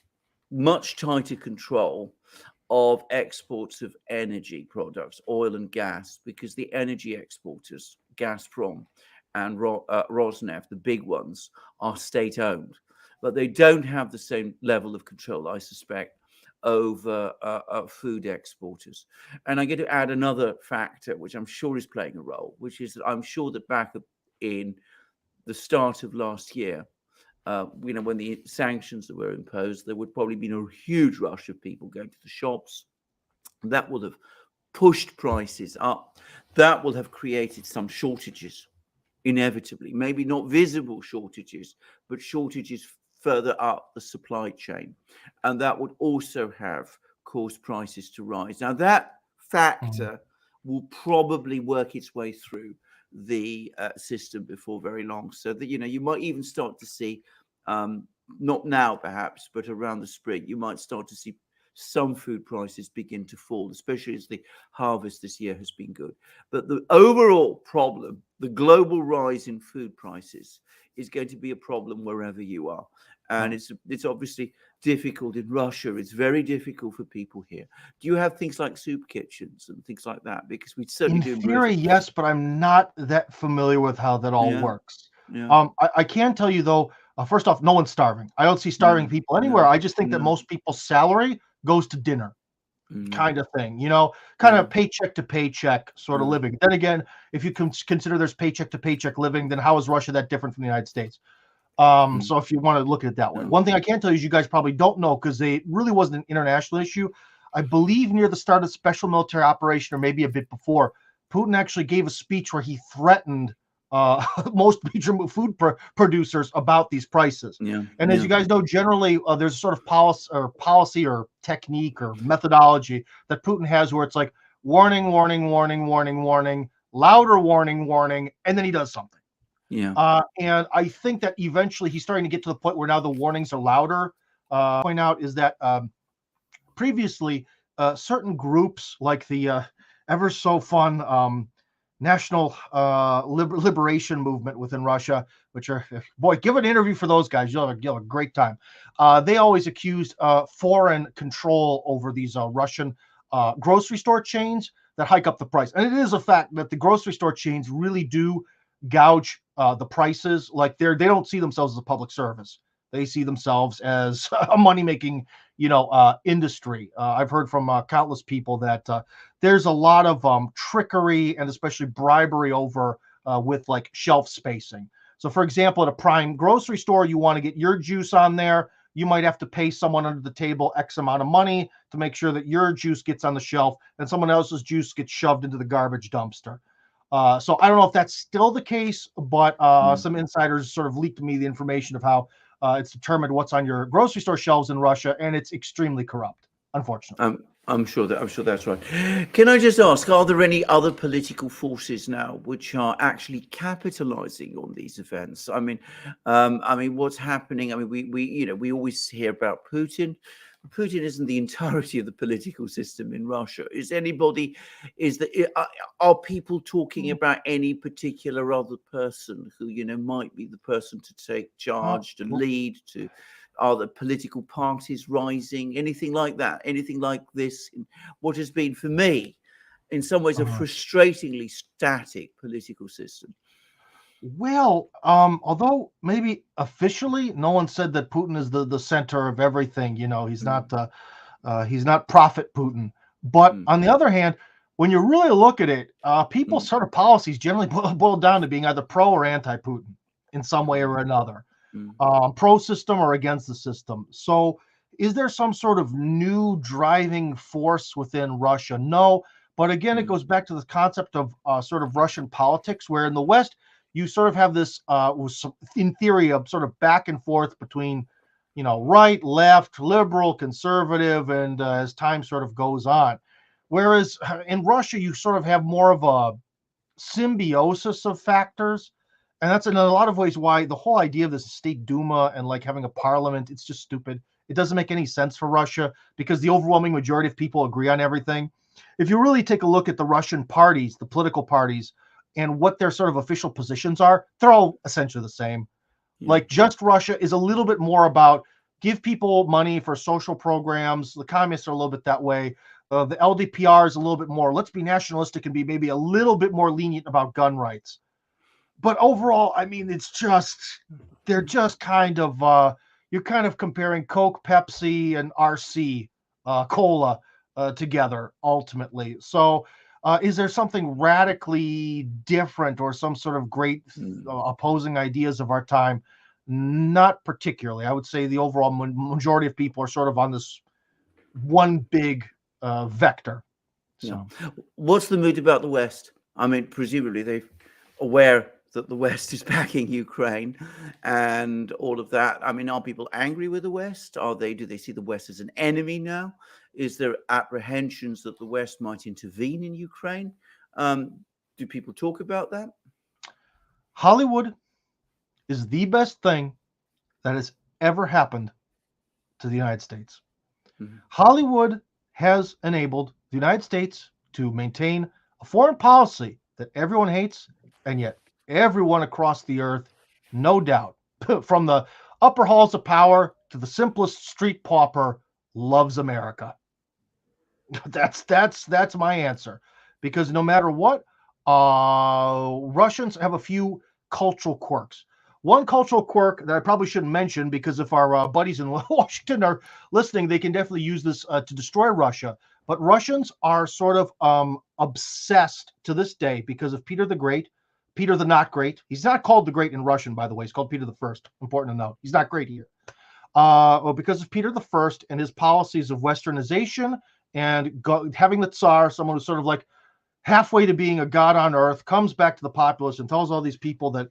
Speaker 3: much tighter control of exports of energy products, oil and gas, because the energy exporters, Gazprom and Rosneft, the big ones, are state-owned. But they don't have the same level of control, I suspect, over food exporters. And I get to add another factor, which I'm sure is playing a role, which is that I'm sure that back in the start of last year, when the sanctions were imposed, there would probably been a huge rush of people going to the shops. That would have pushed prices up. That will have created some shortages, inevitably. Maybe not visible shortages, but shortages further up the supply chain. And that would also have caused prices to rise. Now, that factor will probably work its way through the system before very long, so that you might even start to see, not now perhaps, but around the spring, you might start to see some food prices begin to fall, especially as the harvest this year has been good. But the overall problem, the global rise in food prices, is going to be a problem wherever you are. And it's obviously difficult in Russia. It's very difficult for people here. Do you have things like soup kitchens and things like that? Because we certainly do.
Speaker 2: In theory, yes, but I'm not that familiar with how that all works.
Speaker 3: Yeah.
Speaker 2: I can tell you though, first off, no one's starving. I don't see starving people anywhere. I just think that most people's salary goes to dinner, kind of thing, kind of paycheck to paycheck sort of living. Then again, if you consider there's paycheck to paycheck living, then how is Russia that different from the United States? So if you want to look at it that way, one thing I can tell you is you guys probably don't know, because it really wasn't an international issue. I believe near the start of special military operation, or maybe a bit before, Putin actually gave a speech where he threatened most major food producers about these prices. And as you guys know, generally there's a sort of policy or technique or methodology that Putin has where it's like warning, warning, warning, warning, warning, louder warning, warning, and then he does something. And I think that eventually he's starting to get to the point where now the warnings are louder. Point out is that previously certain groups like the ever so fun National Liberation Movement within Russia, which are, boy, give an interview for those guys. You'll have a great time. They always accused foreign control over these Russian grocery store chains that hike up the price. And it is a fact that the grocery store chains really do gouge the prices. Like they don't see themselves as a public service. They see themselves as a money-making, industry. I've heard from countless people that there's a lot of trickery and especially bribery over with like shelf spacing. So, for example, at a prime grocery store, you want to get your juice on there. You might have to pay someone under the table X amount of money to make sure that your juice gets on the shelf and someone else's juice gets shoved into the garbage dumpster. So I don't know if that's still the case, but some insiders sort of leaked me the information of how it's determined what's on your grocery store shelves in Russia, and it's extremely corrupt, unfortunately.
Speaker 3: I'm sure that's right. Can I just ask, are there any other political forces now which are actually capitalizing on these events? I mean, what's happening? I mean, we always hear about Putin. Putin isn't the entirety of the political system in Russia. Are people talking about any particular other person who, might be the person to take charge, to lead, are the political parties rising, anything like that, anything like this? What has been, for me, in some ways, a frustratingly static political system.
Speaker 2: Well, although maybe officially no one said that Putin is the center of everything, he's not Prophet Putin. But on the other hand, when you really look at it, people's sort of policies generally boil down to being either pro or anti-Putin in some way or another, pro system or against the system. So is there some sort of new driving force within Russia? No. But again, it goes back to the concept of sort of Russian politics, where in the West, you sort of have this, in theory, a sort of back and forth between, right, left, liberal, conservative, and as time sort of goes on. Whereas in Russia, you sort of have more of a symbiosis of factors. And that's in a lot of ways why the whole idea of this state Duma and like having a parliament, it's just stupid. It doesn't make any sense for Russia because the overwhelming majority of people agree on everything. If you really take a look at the Russian parties, the political parties, and what their sort of official positions are, they're all essentially the same. Like Just Russia is a little bit more about give people money for social programs. The communists are a little bit that way. The LDPR is a little bit more, let's be nationalistic and be maybe a little bit more lenient about gun rights. But overall, I mean, they're just kind of, you're kind of comparing Coke, Pepsi, and RC, Cola together ultimately. So, is there something radically different or some sort of great opposing ideas of our time? Not particularly. I would say the overall majority of people are sort of on this one big vector. So,
Speaker 3: what's the mood about the West? I mean, presumably they're aware that the West is backing Ukraine and all of that. I mean, are people angry with the West? Do they see the West as an enemy now? Is there apprehensions that the West might intervene in Ukraine? Do people talk about that?
Speaker 2: Hollywood is the best thing that has ever happened to the United States.
Speaker 3: Mhm.
Speaker 2: Hollywood has enabled the United States to maintain a foreign policy that everyone hates, and yet everyone across the earth, no doubt, from the upper halls of power to the simplest street pauper, loves America. That's my answer, because no matter what, Russians have a few cultural quirks. One cultural quirk that I probably shouldn't mention, because if our buddies in Washington are listening, they can definitely use this to destroy Russia. But Russians are sort of obsessed to this day because of Peter the Great, Peter the Not Great. He's not called the Great in Russian, by the way. He's called Peter the First. Important to note. He's not great here. Well, because of Peter the First and his policies of westernization and having the Tsar, someone who's sort of like halfway to being a god on earth, comes back to the populace and tells all these people that,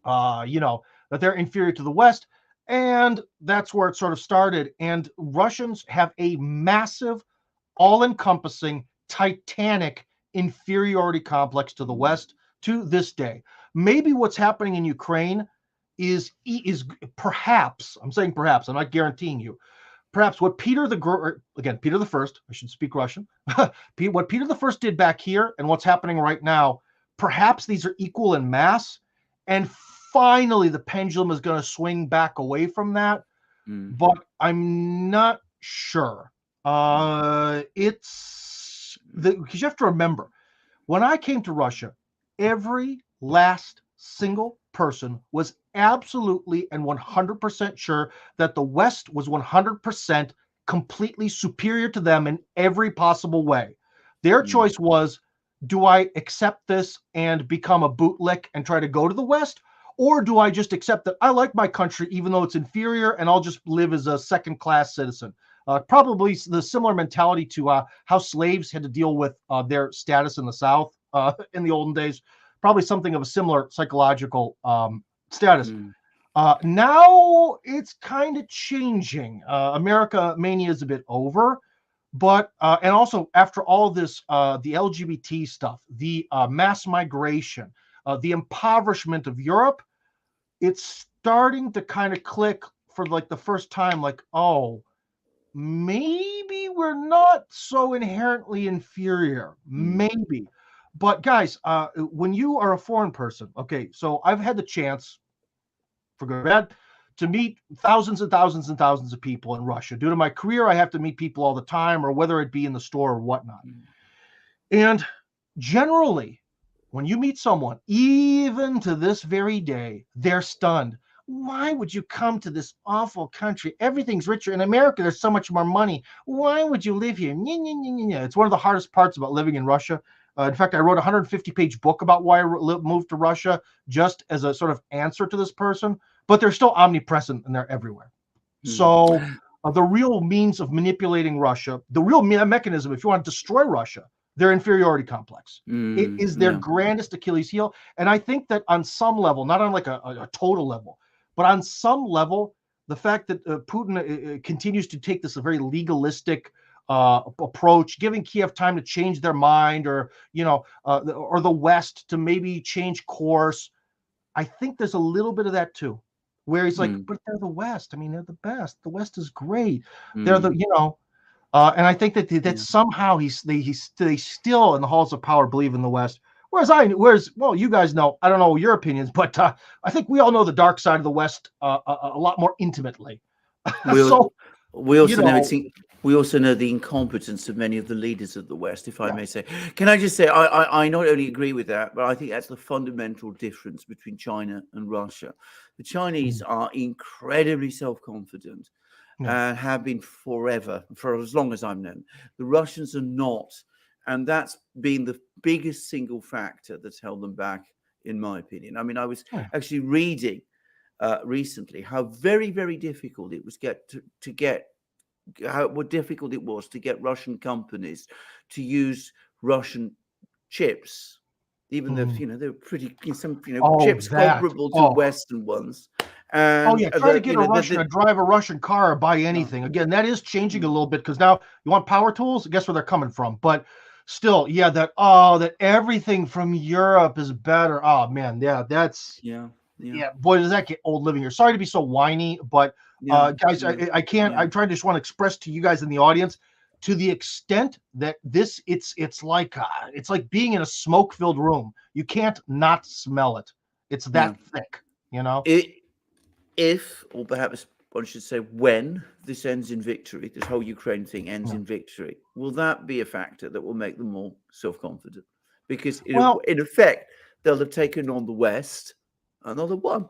Speaker 2: that they're inferior to the West. And that's where it sort of started. And Russians have a massive, all-encompassing, titanic inferiority complex to the West to this day. Maybe what's happening in Ukraine is perhaps, I'm saying perhaps, I'm not guaranteeing you, perhaps what Peter the First, I should speak Russian, what Peter the First did back here and what's happening right now, perhaps these are equal in mass, and finally the pendulum is going to swing back away from that, but I'm not sure. Because you have to remember, when I came to Russia, every last single person was absolutely and 100% sure that the West was 100% completely superior to them in every possible way. Their choice was, do I accept this and become a bootlick and try to go to the West? Or do I just accept that I like my country even though it's inferior and I'll just live as a second-class citizen? Probably the similar mentality to how slaves had to deal with their status in the South in the olden days. Probably something of a similar psychological status. Now it's kind of changing. America mania is a bit over, but and also after all this, the LGBT stuff, the mass migration, the impoverishment of Europe, it's starting to kind of click for like the first time, like, oh, maybe we're not so inherently inferior. Maybe. But guys, when you are a foreign person, okay, so I've had the chance, for good or bad, to meet thousands and thousands and thousands of people in Russia. Due to my career, I have to meet people all the time, or whether it be in the store or whatnot. And generally, when you meet someone, even to this very day, they're stunned. Why would you come to this awful country? Everything's richer. In America, there's so much more money. Why would you live here? It's one of the hardest parts about living in Russia. In fact, I wrote a 150-page book about why I moved to Russia, just as a sort of answer to this person. But they're still omnipresent and they're everywhere. So the real means of manipulating Russia, the real mechanism, if you want to destroy Russia, their inferiority complex. It is their grandest Achilles heel. And I think that on some level, not on like a total level, but on some level, the fact that Putin continues to take this very legalistic approach, giving Kiev time to change their mind, or or the West to maybe change course, I think there's a little bit of that too, where he's like, but they're the West. I mean, they're the best. The West is great. They're the, and I think that somehow they still in the halls of power believe in the West. Whereas you guys know, I don't know your opinions, but I think we all know the dark side of the West a lot more intimately.
Speaker 3: We also know the incompetence of many of the leaders of the West, if I may say. Can I just say, I not only agree with that, but I think that's the fundamental difference between China and Russia. The Chinese are incredibly self-confident and have been forever, for as long as I've known. The Russians are not. And that's been the biggest single factor that's held them back, in my opinion. I mean, I was actually reading recently how very, very difficult it was how difficult it was to get Russian companies to use Russian chips, even though they're pretty chips comparable to Western ones,
Speaker 2: Oh
Speaker 3: And
Speaker 2: yeah, try to get a Russian to drive a Russian car or buy anything. Again, that is changing a little bit because now you want power tools. Guess where they're coming from? But still, yeah, that everything from Europe is better. Oh man, yeah, that's
Speaker 3: yeah.
Speaker 2: Boy, does that get old living here. Sorry to be so whiny, but guys, I can't. I'm trying to just want to express to you guys in the audience, to the extent that it's like being in a smoke-filled room. You can't not smell it. It's that thick, you know.
Speaker 3: If, or perhaps one should say, when this ends in victory, this whole Ukraine thing ends in victory, will that be a factor that will make them more self-confident? Because in effect, they'll have taken on the West, another one.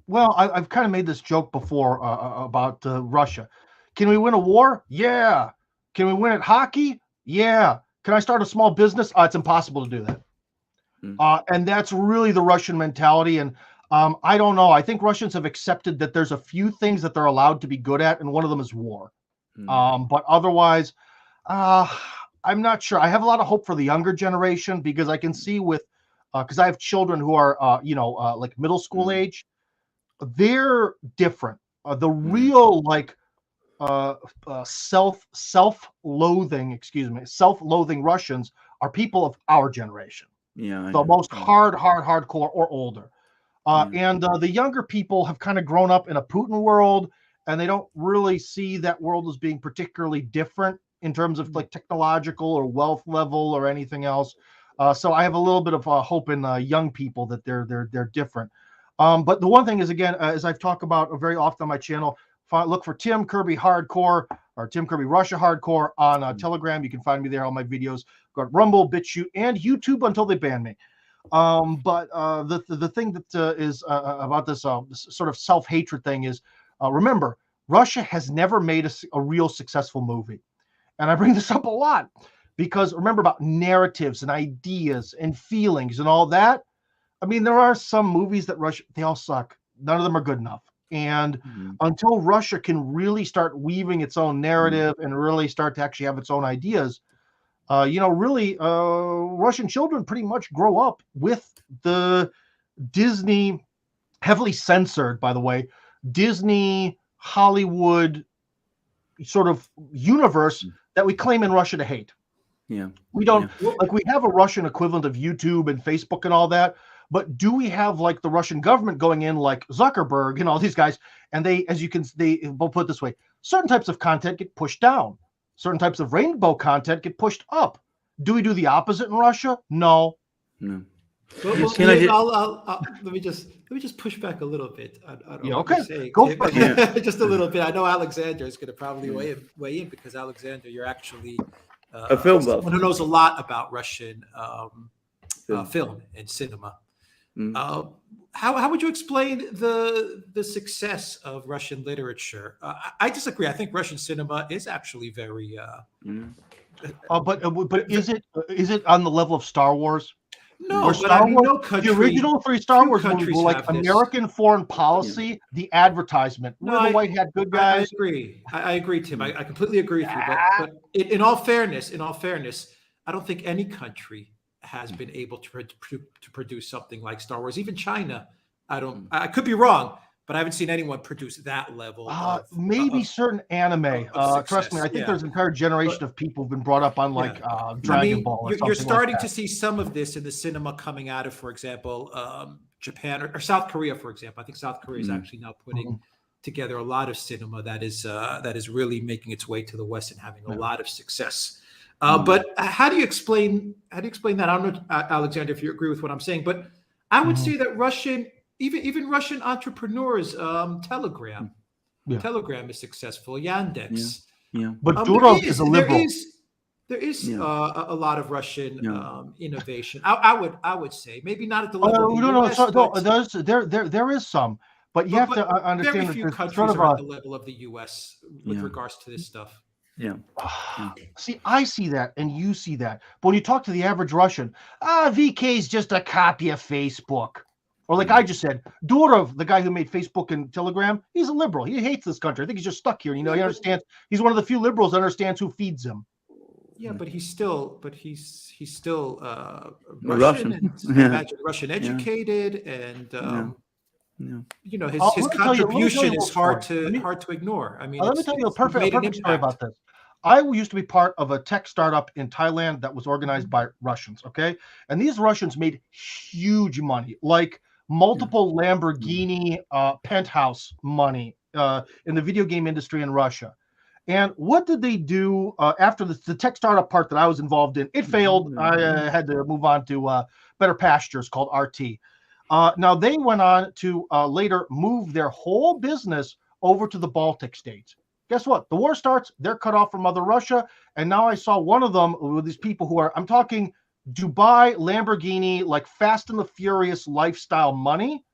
Speaker 2: Well, I've kind of made this joke before about Russia. Can we win a war? Yeah. Can we win at hockey? Yeah. Can I start a small business? It's impossible to do that. And that's really the Russian mentality. And I don't know. I think Russians have accepted that there's a few things that they're allowed to be good at, and one of them is war. But otherwise, I'm not sure. I have a lot of hope for the younger generation because I can see because I have children who are, like middle school age. They're different. The real self-loathing Russians are people of our generation. The most hardcore or older. And the younger people have kind of grown up in a Putin world, and they don't really see that world as being particularly different in terms of like technological or wealth level or anything else. So I have a little bit of hope in young people that they're different. But the one thing is, again, as I've talked about very often on my channel, look for Tim Kirby Hardcore or Tim Kirby Russia Hardcore on Telegram. You can find me there. All my videos got Rumble, BitChute, and YouTube until they ban me. But the thing that is about this sort of self-hatred thing is, remember, Russia has never made a real successful movie. And I bring this up a lot because remember about narratives and ideas and feelings and all that. I mean, there are some movies that they all suck. None of them are good enough. And until Russia can really start weaving its own narrative and really start to actually have its own ideas, Russian children pretty much grow up with the Disney, heavily censored, by the way, Disney, Hollywood sort of universe that we claim in Russia to hate. We don't we have a Russian equivalent of YouTube and Facebook and all that. But do we have like the Russian government going in like Zuckerberg and all these guys? And we'll put it this way, certain types of content get pushed down. Certain types of rainbow content get pushed up. Do we do the opposite in Russia? No.
Speaker 1: Well, let me just push back a little bit.
Speaker 2: Okay. Go for it.
Speaker 1: Just a little bit. I know Alexander is going to probably weigh in because Alexander, you're actually
Speaker 3: a film buff,
Speaker 1: someone who knows a lot about Russian film and cinema. How would you explain the success of Russian literature? I disagree. I think Russian cinema is actually very.
Speaker 2: But is it on the level of Star Wars?
Speaker 1: No, no country.
Speaker 2: The original three Star Wars movies were like American foreign policy, the advertisement. We're the white hat good guys.
Speaker 1: I agree, Tim. I completely agree with you. But in all fairness, I don't think any country has been able to produce something like Star Wars. Even China, I could be wrong, but I haven't seen anyone produce that level.
Speaker 2: Certain anime. Trust me, I think there's an entire generation of people who've been brought up on Dragon Ball. Or
Speaker 1: you're starting to see some of this in the cinema coming out of, for example, Japan or South Korea, for example. I think South Korea is actually now putting together a lot of cinema that is really making its way to the West and having a lot of success. But how do you explain that? I don't know, Alexander, if you agree with what I'm saying, but I would say that even Russian entrepreneurs, Telegram is successful. Yandex,
Speaker 2: but Duran is a liberal.
Speaker 1: There is a lot of Russian innovation. I would say maybe not at the level.
Speaker 2: There is some, but you have to understand
Speaker 1: very
Speaker 2: that
Speaker 1: few
Speaker 2: there's
Speaker 1: countries
Speaker 2: sort of
Speaker 1: are at the level of the U.S. with regards to this stuff.
Speaker 2: See, I see that and you see that. But when you talk to the average Russian, VK is just a copy of Facebook. Or like I just said, Durov, the guy who made Facebook and Telegram, he's a liberal. He hates this country. I think he's just stuck here. He understands. He's one of the few liberals that understands who feeds him.
Speaker 1: Yeah, but he's still Russian. And, imagine Russian educated and you know, his
Speaker 2: Let me tell you a
Speaker 1: contribution
Speaker 2: little
Speaker 1: is hard
Speaker 2: story.
Speaker 1: to ignore. I mean,
Speaker 2: Let me tell you a
Speaker 1: he's
Speaker 2: perfect
Speaker 1: made an
Speaker 2: story about
Speaker 1: impact.
Speaker 2: this. I used to be part of a tech startup in Thailand that was organized by Russians. Okay. And these Russians made huge money, like multiple Lamborghini penthouse money in the video game industry in Russia. And what did they do after the tech startup part that I was involved in? It failed. I had to move on to better pastures called RT. Now they went on to later move their whole business over to the Baltic states. Guess what? The war starts. They're cut off from Mother Russia. And now I saw one of them with these people who are, I'm talking Dubai, Lamborghini, like Fast and the Furious lifestyle money,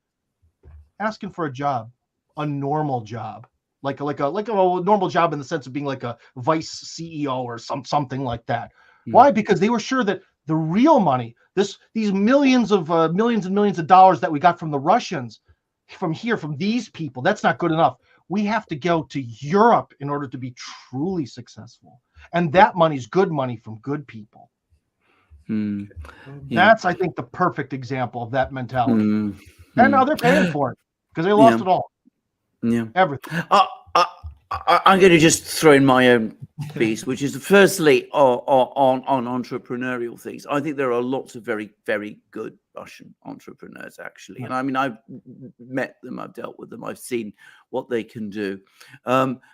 Speaker 2: asking for a job, a normal job. Like a normal job in the sense of being like a vice CEO or something like that. Why? Because they were sure that the real money, these millions and millions of dollars that we got from the Russians, from these people, that's not good enough. We have to go to Europe in order to be truly successful, and that money's good money from good people. That's, I think, the perfect example of that mentality. And now they're paying for it because they lost it all. Everything.
Speaker 3: I'm going to just throw in my own piece, which is firstly on entrepreneurial things. I think there are lots of very, very good Russian entrepreneurs, actually. And I mean, I've met them, I've dealt with them, I've seen what they can do.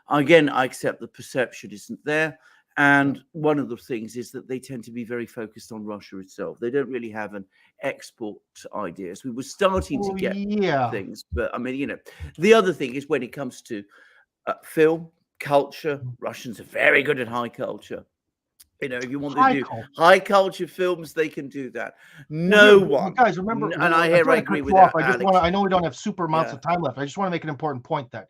Speaker 3: Again, I accept the perception isn't there. And one of the things is that they tend to be very focused on Russia itself. They don't really have an export ideas. We were starting to get things, but I mean, you know, the other thing is when it comes to film, culture, Russians are very good at high culture. You know, if you want to do high culture films, they can do that. No one.
Speaker 2: Guys, remember,
Speaker 3: and I agree with that.
Speaker 2: I know we don't have super amounts of time left. I just want to make an important point that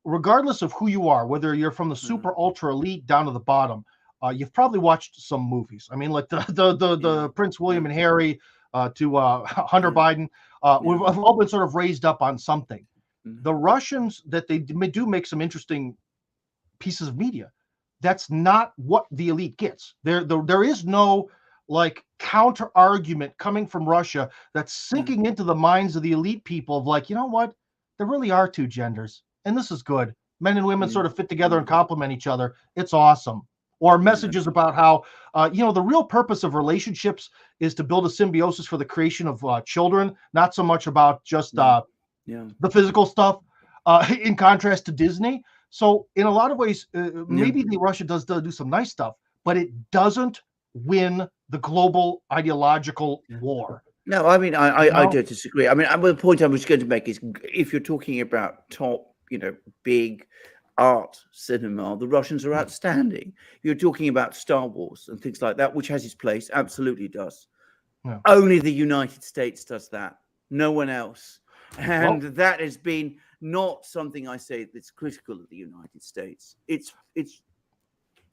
Speaker 2: regardless of who you are, whether you're from the super ultra elite down to the bottom, you've probably watched some movies. I mean, like the Prince William and Harry to Hunter Biden. We've all been sort of raised up on something. The Russians, that they do make some interesting pieces of media. That's not what the elite gets. There is no like counter argument coming from Russia that's sinking into the minds of the elite people of like, you know what? There really are two genders, and this is good. Men and women sort of fit together and complement each other. It's awesome. Or messages about how, you know, the real purpose of relationships is to build a symbiosis for the creation of children, not so much about just the physical stuff, in contrast to Disney. So in a lot of ways, maybe Russia does do some nice stuff, but it doesn't win the global ideological war.
Speaker 3: No, I mean, I don't disagree. I mean, the point I was going to make is if you're talking about top, you know, big art cinema, the Russians are outstanding. You're talking about Star Wars and things like that, which has its place, absolutely does. Yeah. Only the United States does that. No one else. And that has been not something I say that's critical of the United States. It's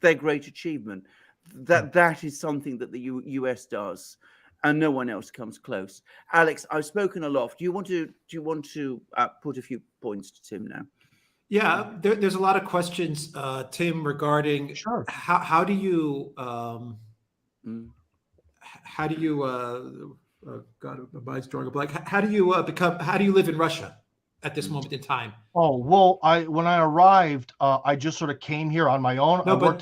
Speaker 3: their great achievement. That is something that the US does, and no one else comes close. Alex, I've spoken a lot. Do you want to put a few points to Tim now?
Speaker 1: Yeah, there's a lot of questions, Tim, regarding how do you God, my mind's drawing a blank. How do you live in Russia at this moment in time?
Speaker 2: Oh, well, when I arrived, I just sort of came here on my own.
Speaker 1: No,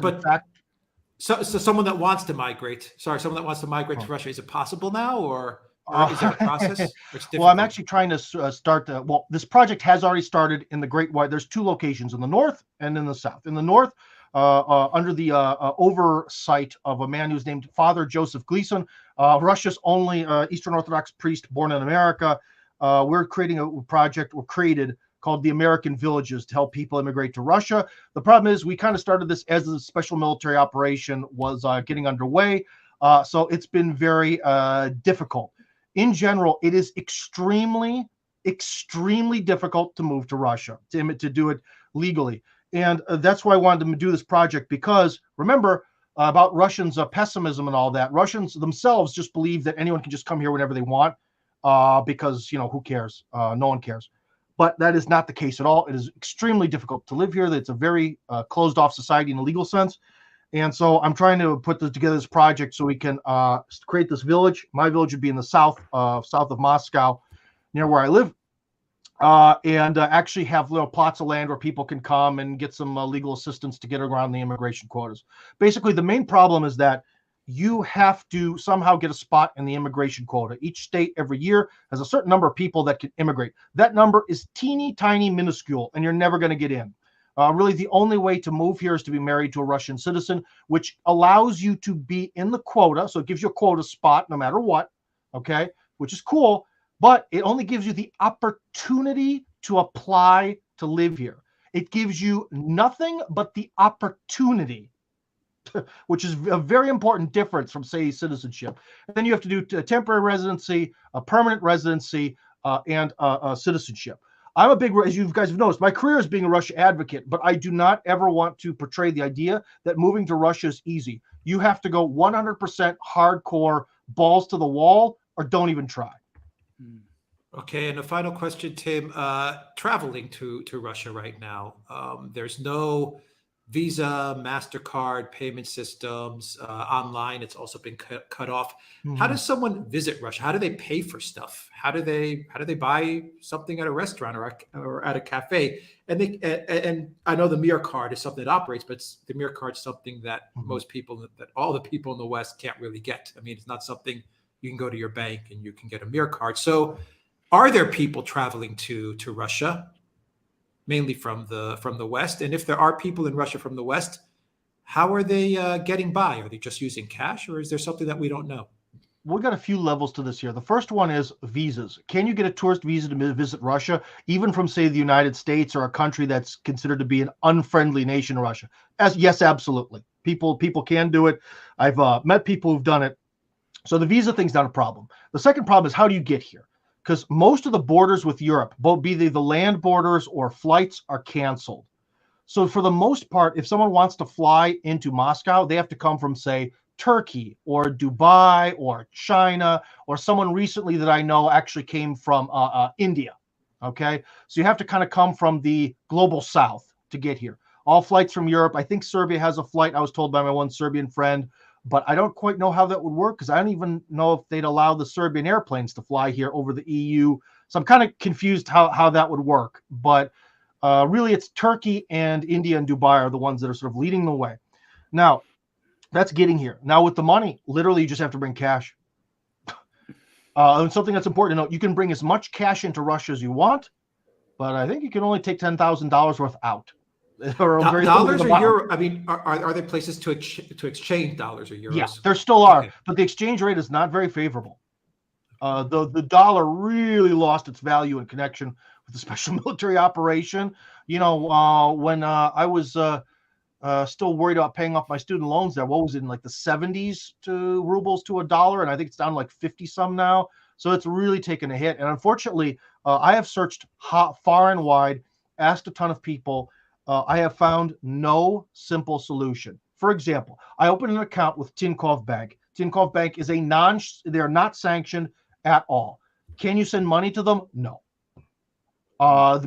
Speaker 1: so someone that wants to migrate, someone that wants to migrate to Russia, is it possible now, or is there a process?
Speaker 2: Well, I'm actually trying to start this project has already started in the Great White. There's two locations, in the north and in the south. In the north, under the oversight of a man who's named Father Joseph Gleason, Russia's only Eastern Orthodox priest born in America. We're creating a project called the American Villages to help people immigrate to Russia. The problem is we kind of started this as a special military operation was getting underway. So it's been very difficult. In general, it is extremely, extremely difficult to move to Russia, to do it legally. And that's why I wanted to do this project, because remember about Russians' pessimism and all that. Russians themselves just believe that anyone can just come here whenever they want because, you know, who cares? No one cares. But that is not the case at all. It is extremely difficult to live here. It's a very closed off society in a legal sense. And so I'm trying to put together this project so we can create this village. My village would be in the south of Moscow, near where I live. and actually have little plots of land where people can come and get some legal assistance to get around the immigration quotas. Basically, the main problem is that you have to somehow get a spot in the immigration quota. Each state every year has a certain number of people that can immigrate. That number is teeny tiny, minuscule, and you're never going to get in. Really, the only way to move here is to be married to a Russian citizen, which allows you to be in the quota. So it gives you a quota spot no matter what, okay, which is cool, but it only gives you the opportunity to apply to live here. It gives you nothing but the opportunity, which is a very important difference from, say, citizenship. And then you have to do a temporary residency, a permanent residency, and citizenship. I'm a big, as you guys have noticed, my career is being a Russia advocate, but I do not ever want to portray the idea that moving to Russia is easy. You have to go 100% hardcore, balls to the wall, or don't even try.
Speaker 1: Okay, and a final question, Tim. Traveling to Russia right now, there's no Visa, MasterCard payment systems online. It's also been cut off.
Speaker 2: Mm-hmm.
Speaker 1: How does someone visit Russia? How do they pay for stuff? How do they buy something at a restaurant or at a cafe? And I know the Mir card is something that operates, but the Mir card is something that most people, that all the people in the West can't really get. I mean, it's not something you can go to your bank and you can get a Mir card. So, are there people traveling to Russia? Mainly from the West, and if there are people in Russia from the West, how are they getting by? Are they just using cash, or is there something that we don't know?
Speaker 2: We've got a few levels to this here. The first one is visas. Can you get a tourist visa to visit Russia, even from, say, the United States or a country that's considered to be an unfriendly nation to Russia? Yes, absolutely. People can do it. I've met people who've done it. So the visa thing's not a problem. The second problem is, how do you get here? Because most of the borders with Europe, both be they the land borders or flights, are canceled. So for the most part, if someone wants to fly into Moscow, they have to come from, say, Turkey or Dubai or China, or someone recently that I know actually came from India. Okay, so you have to kind of come from the global south to get here. All flights from Europe. I think Serbia has a flight, I was told by my one Serbian friend, but I don't quite know how that would work, because I don't even know if they'd allow the Serbian airplanes to fly here over the EU. So I'm kind of confused how that would work. But really, it's Turkey and India and Dubai are the ones that are sort of leading the way. Now, that's getting here. Now, with the money, literally, you just have to bring cash. And something that's important to note, you can bring as much cash into Russia as you want, but I think you can only take $10,000 worth out.
Speaker 1: Dollars or euro? I mean, are there places to exchange dollars or euros?
Speaker 2: Yeah, there still are,
Speaker 1: okay.
Speaker 2: But the exchange rate is not very favorable. The dollar really lost its value in connection with the special military operation. You know, when I was still worried about paying off my student loans there, what was it, in like the 70s to rubles to a dollar? And I think it's down to like 50 some now. So it's really taken a hit. And unfortunately, I have searched far and wide, asked a ton of people. I have found no simple solution. For example, I opened an account with Tinkoff Bank. Tinkoff Bank is they're not sanctioned at all. Can you send money to them? No.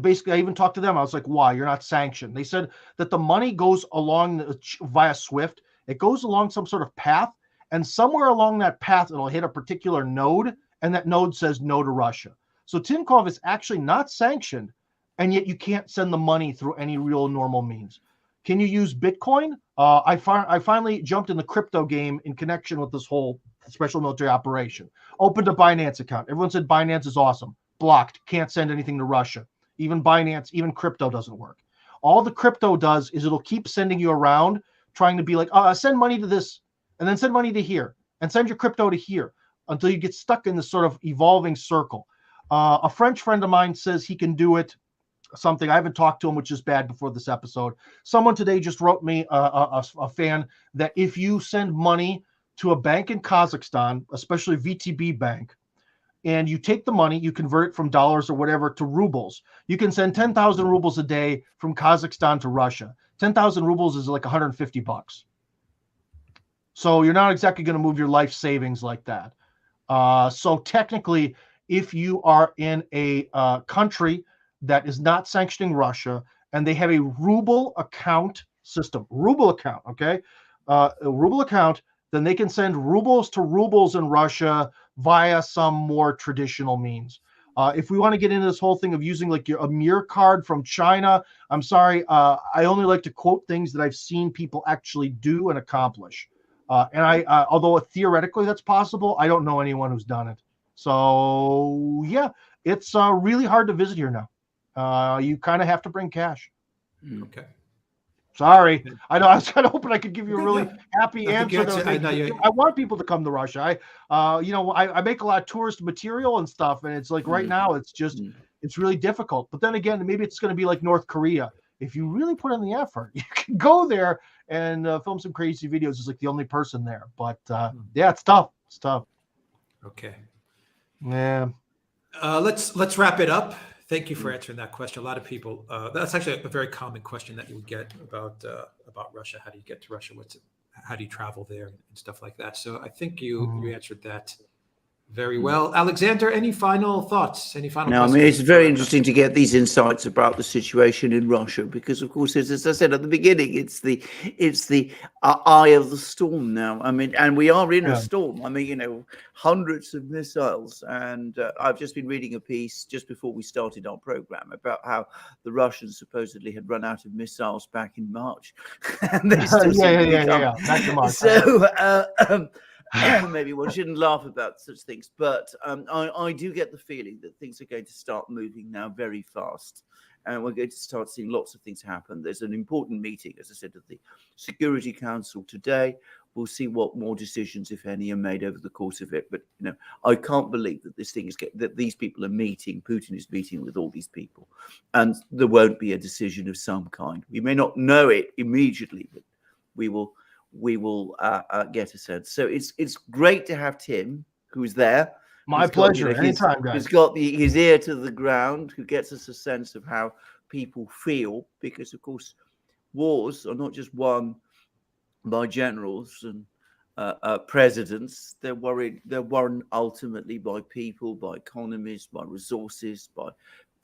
Speaker 2: Basically, I even talked to them. I was like, why? You're not sanctioned. They said that the money goes along via SWIFT. It goes along some sort of path, and somewhere along that path, it'll hit a particular node, and that node says no to Russia. So Tinkoff is actually not sanctioned, and yet you can't send the money through any real normal means. Can you use Bitcoin? I finally jumped in the crypto game in connection with this whole special military operation. Opened a Binance account. Everyone said Binance is awesome. Blocked. Can't send anything to Russia. Even Binance, even crypto doesn't work. All the crypto does is it'll keep sending you around, trying to be like, send money to this, and then send money to here, and send your crypto to here, until you get stuck in this sort of evolving circle. A French friend of mine says he can do it. Something I haven't talked to him, which is bad before this episode. Someone today just wrote me, a fan, that if you send money to a bank in Kazakhstan, especially VTB Bank, and you take the money, you convert it from dollars or whatever to rubles, you can send 10,000 rubles a day from Kazakhstan to Russia. 10,000 rubles is like $150. So you're not exactly going to move your life savings like that. So technically, if you are in a country that is not sanctioning Russia, and they have a ruble account system, okay, a ruble account, then they can send rubles to rubles in Russia via some more traditional means. If we want to get into this whole thing of using like a mirror card from China, I'm sorry. I only like to quote things that I've seen people actually do and accomplish. Although theoretically that's possible, I don't know anyone who's done it. So yeah, it's really hard to visit here now. You kind of have to bring cash.
Speaker 1: Okay.
Speaker 2: Sorry, I know. I was kind of hoping I could give you a really happy answer.
Speaker 1: I
Speaker 2: want people to come to Russia. I make a lot of tourist material and stuff, and it's like right now it's just it's really difficult. But then again, maybe it's going to be like North Korea. If you really put in the effort, you can go there and film some crazy videos. It's like the only person there. But yeah, it's tough. It's tough.
Speaker 1: Okay.
Speaker 2: Yeah.
Speaker 1: Let's wrap it up. Thank you for answering that question. A lot of people, that's actually a very common question that you would get about Russia. How do you get to Russia? How do you travel there and stuff like that? So I think you answered that very well. Alexander, any final thoughts? Any final?
Speaker 3: No, I mean, it's very interesting to get these insights about the situation in Russia because, of course, as I said at the beginning, it's the eye of the storm now. I mean, and we are in a storm. I mean, hundreds of missiles. And I've just been reading a piece just before we started our program about how the Russians supposedly had run out of missiles back in March. And they still
Speaker 2: back in March.
Speaker 3: So, maybe one shouldn't laugh about such things, but I do get the feeling that things are going to start moving now very fast, and we're going to start seeing lots of things happen. There's an important meeting, as I said, at the Security Council today. We'll see what more decisions, if any, are made over the course of it. But I can't believe that that these people are meeting. Putin is meeting with all these people, and there won't be a decision of some kind. We may not know it immediately, but we will get a sense. So it's great to have Tim, who's there.
Speaker 2: My pleasure. Anytime, guys.
Speaker 3: He's got his ear to the ground, who gets us a sense of how people feel, because of course wars are not just won by generals and presidents. They're won ultimately by people, by economies, by resources, by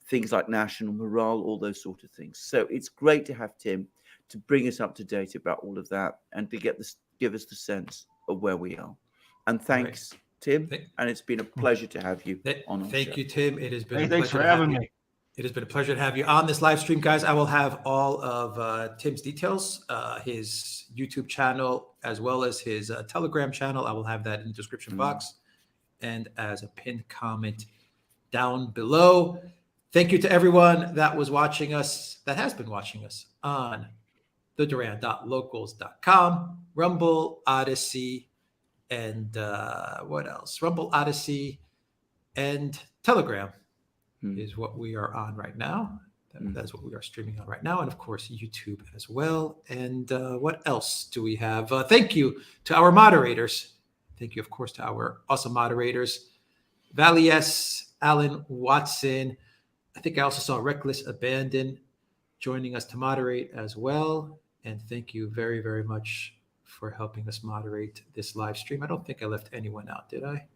Speaker 3: things like national morale, all those sort of things. So it's great to have Tim to bring us up to date about all of that and to give us the sense of where we are. And thanks, Tim. And it's been a pleasure to have you on our show.
Speaker 1: Thank you, Tim. It has been
Speaker 2: thanks for having me.
Speaker 1: It has been a pleasure to have you on this live stream, guys. I will have all of Tim's details, his YouTube channel, as well as his Telegram channel. I will have that in the description box and as a pinned comment down below. Thank you to everyone that has been watching us on the Duran.locals.com, Rumble, Odyssey, and what else? Rumble, Odyssey, and Telegram is what we are on right now. That's what we are streaming on right now. And of course, YouTube as well. And what else do we have? Thank you to our moderators. Thank you, of course, to our awesome moderators, Valley S, Alan Watson. I think I also saw Reckless Abandon joining us to moderate as well. And thank you very, very much for helping us moderate this live stream. I don't think I left anyone out, did I?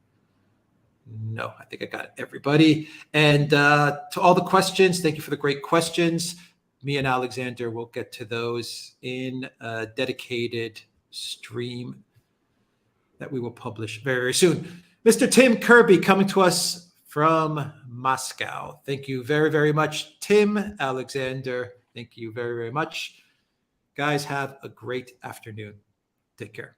Speaker 1: No, I think I got everybody. And to all the questions, thank you for the great questions. Me and Alexander will get to those in a dedicated stream that we will publish very, very soon. Mr. Tim Kirby coming to us from Moscow. Thank you very, very much, Tim. Alexander, thank you very, very much. Guys, have a great afternoon. Take care.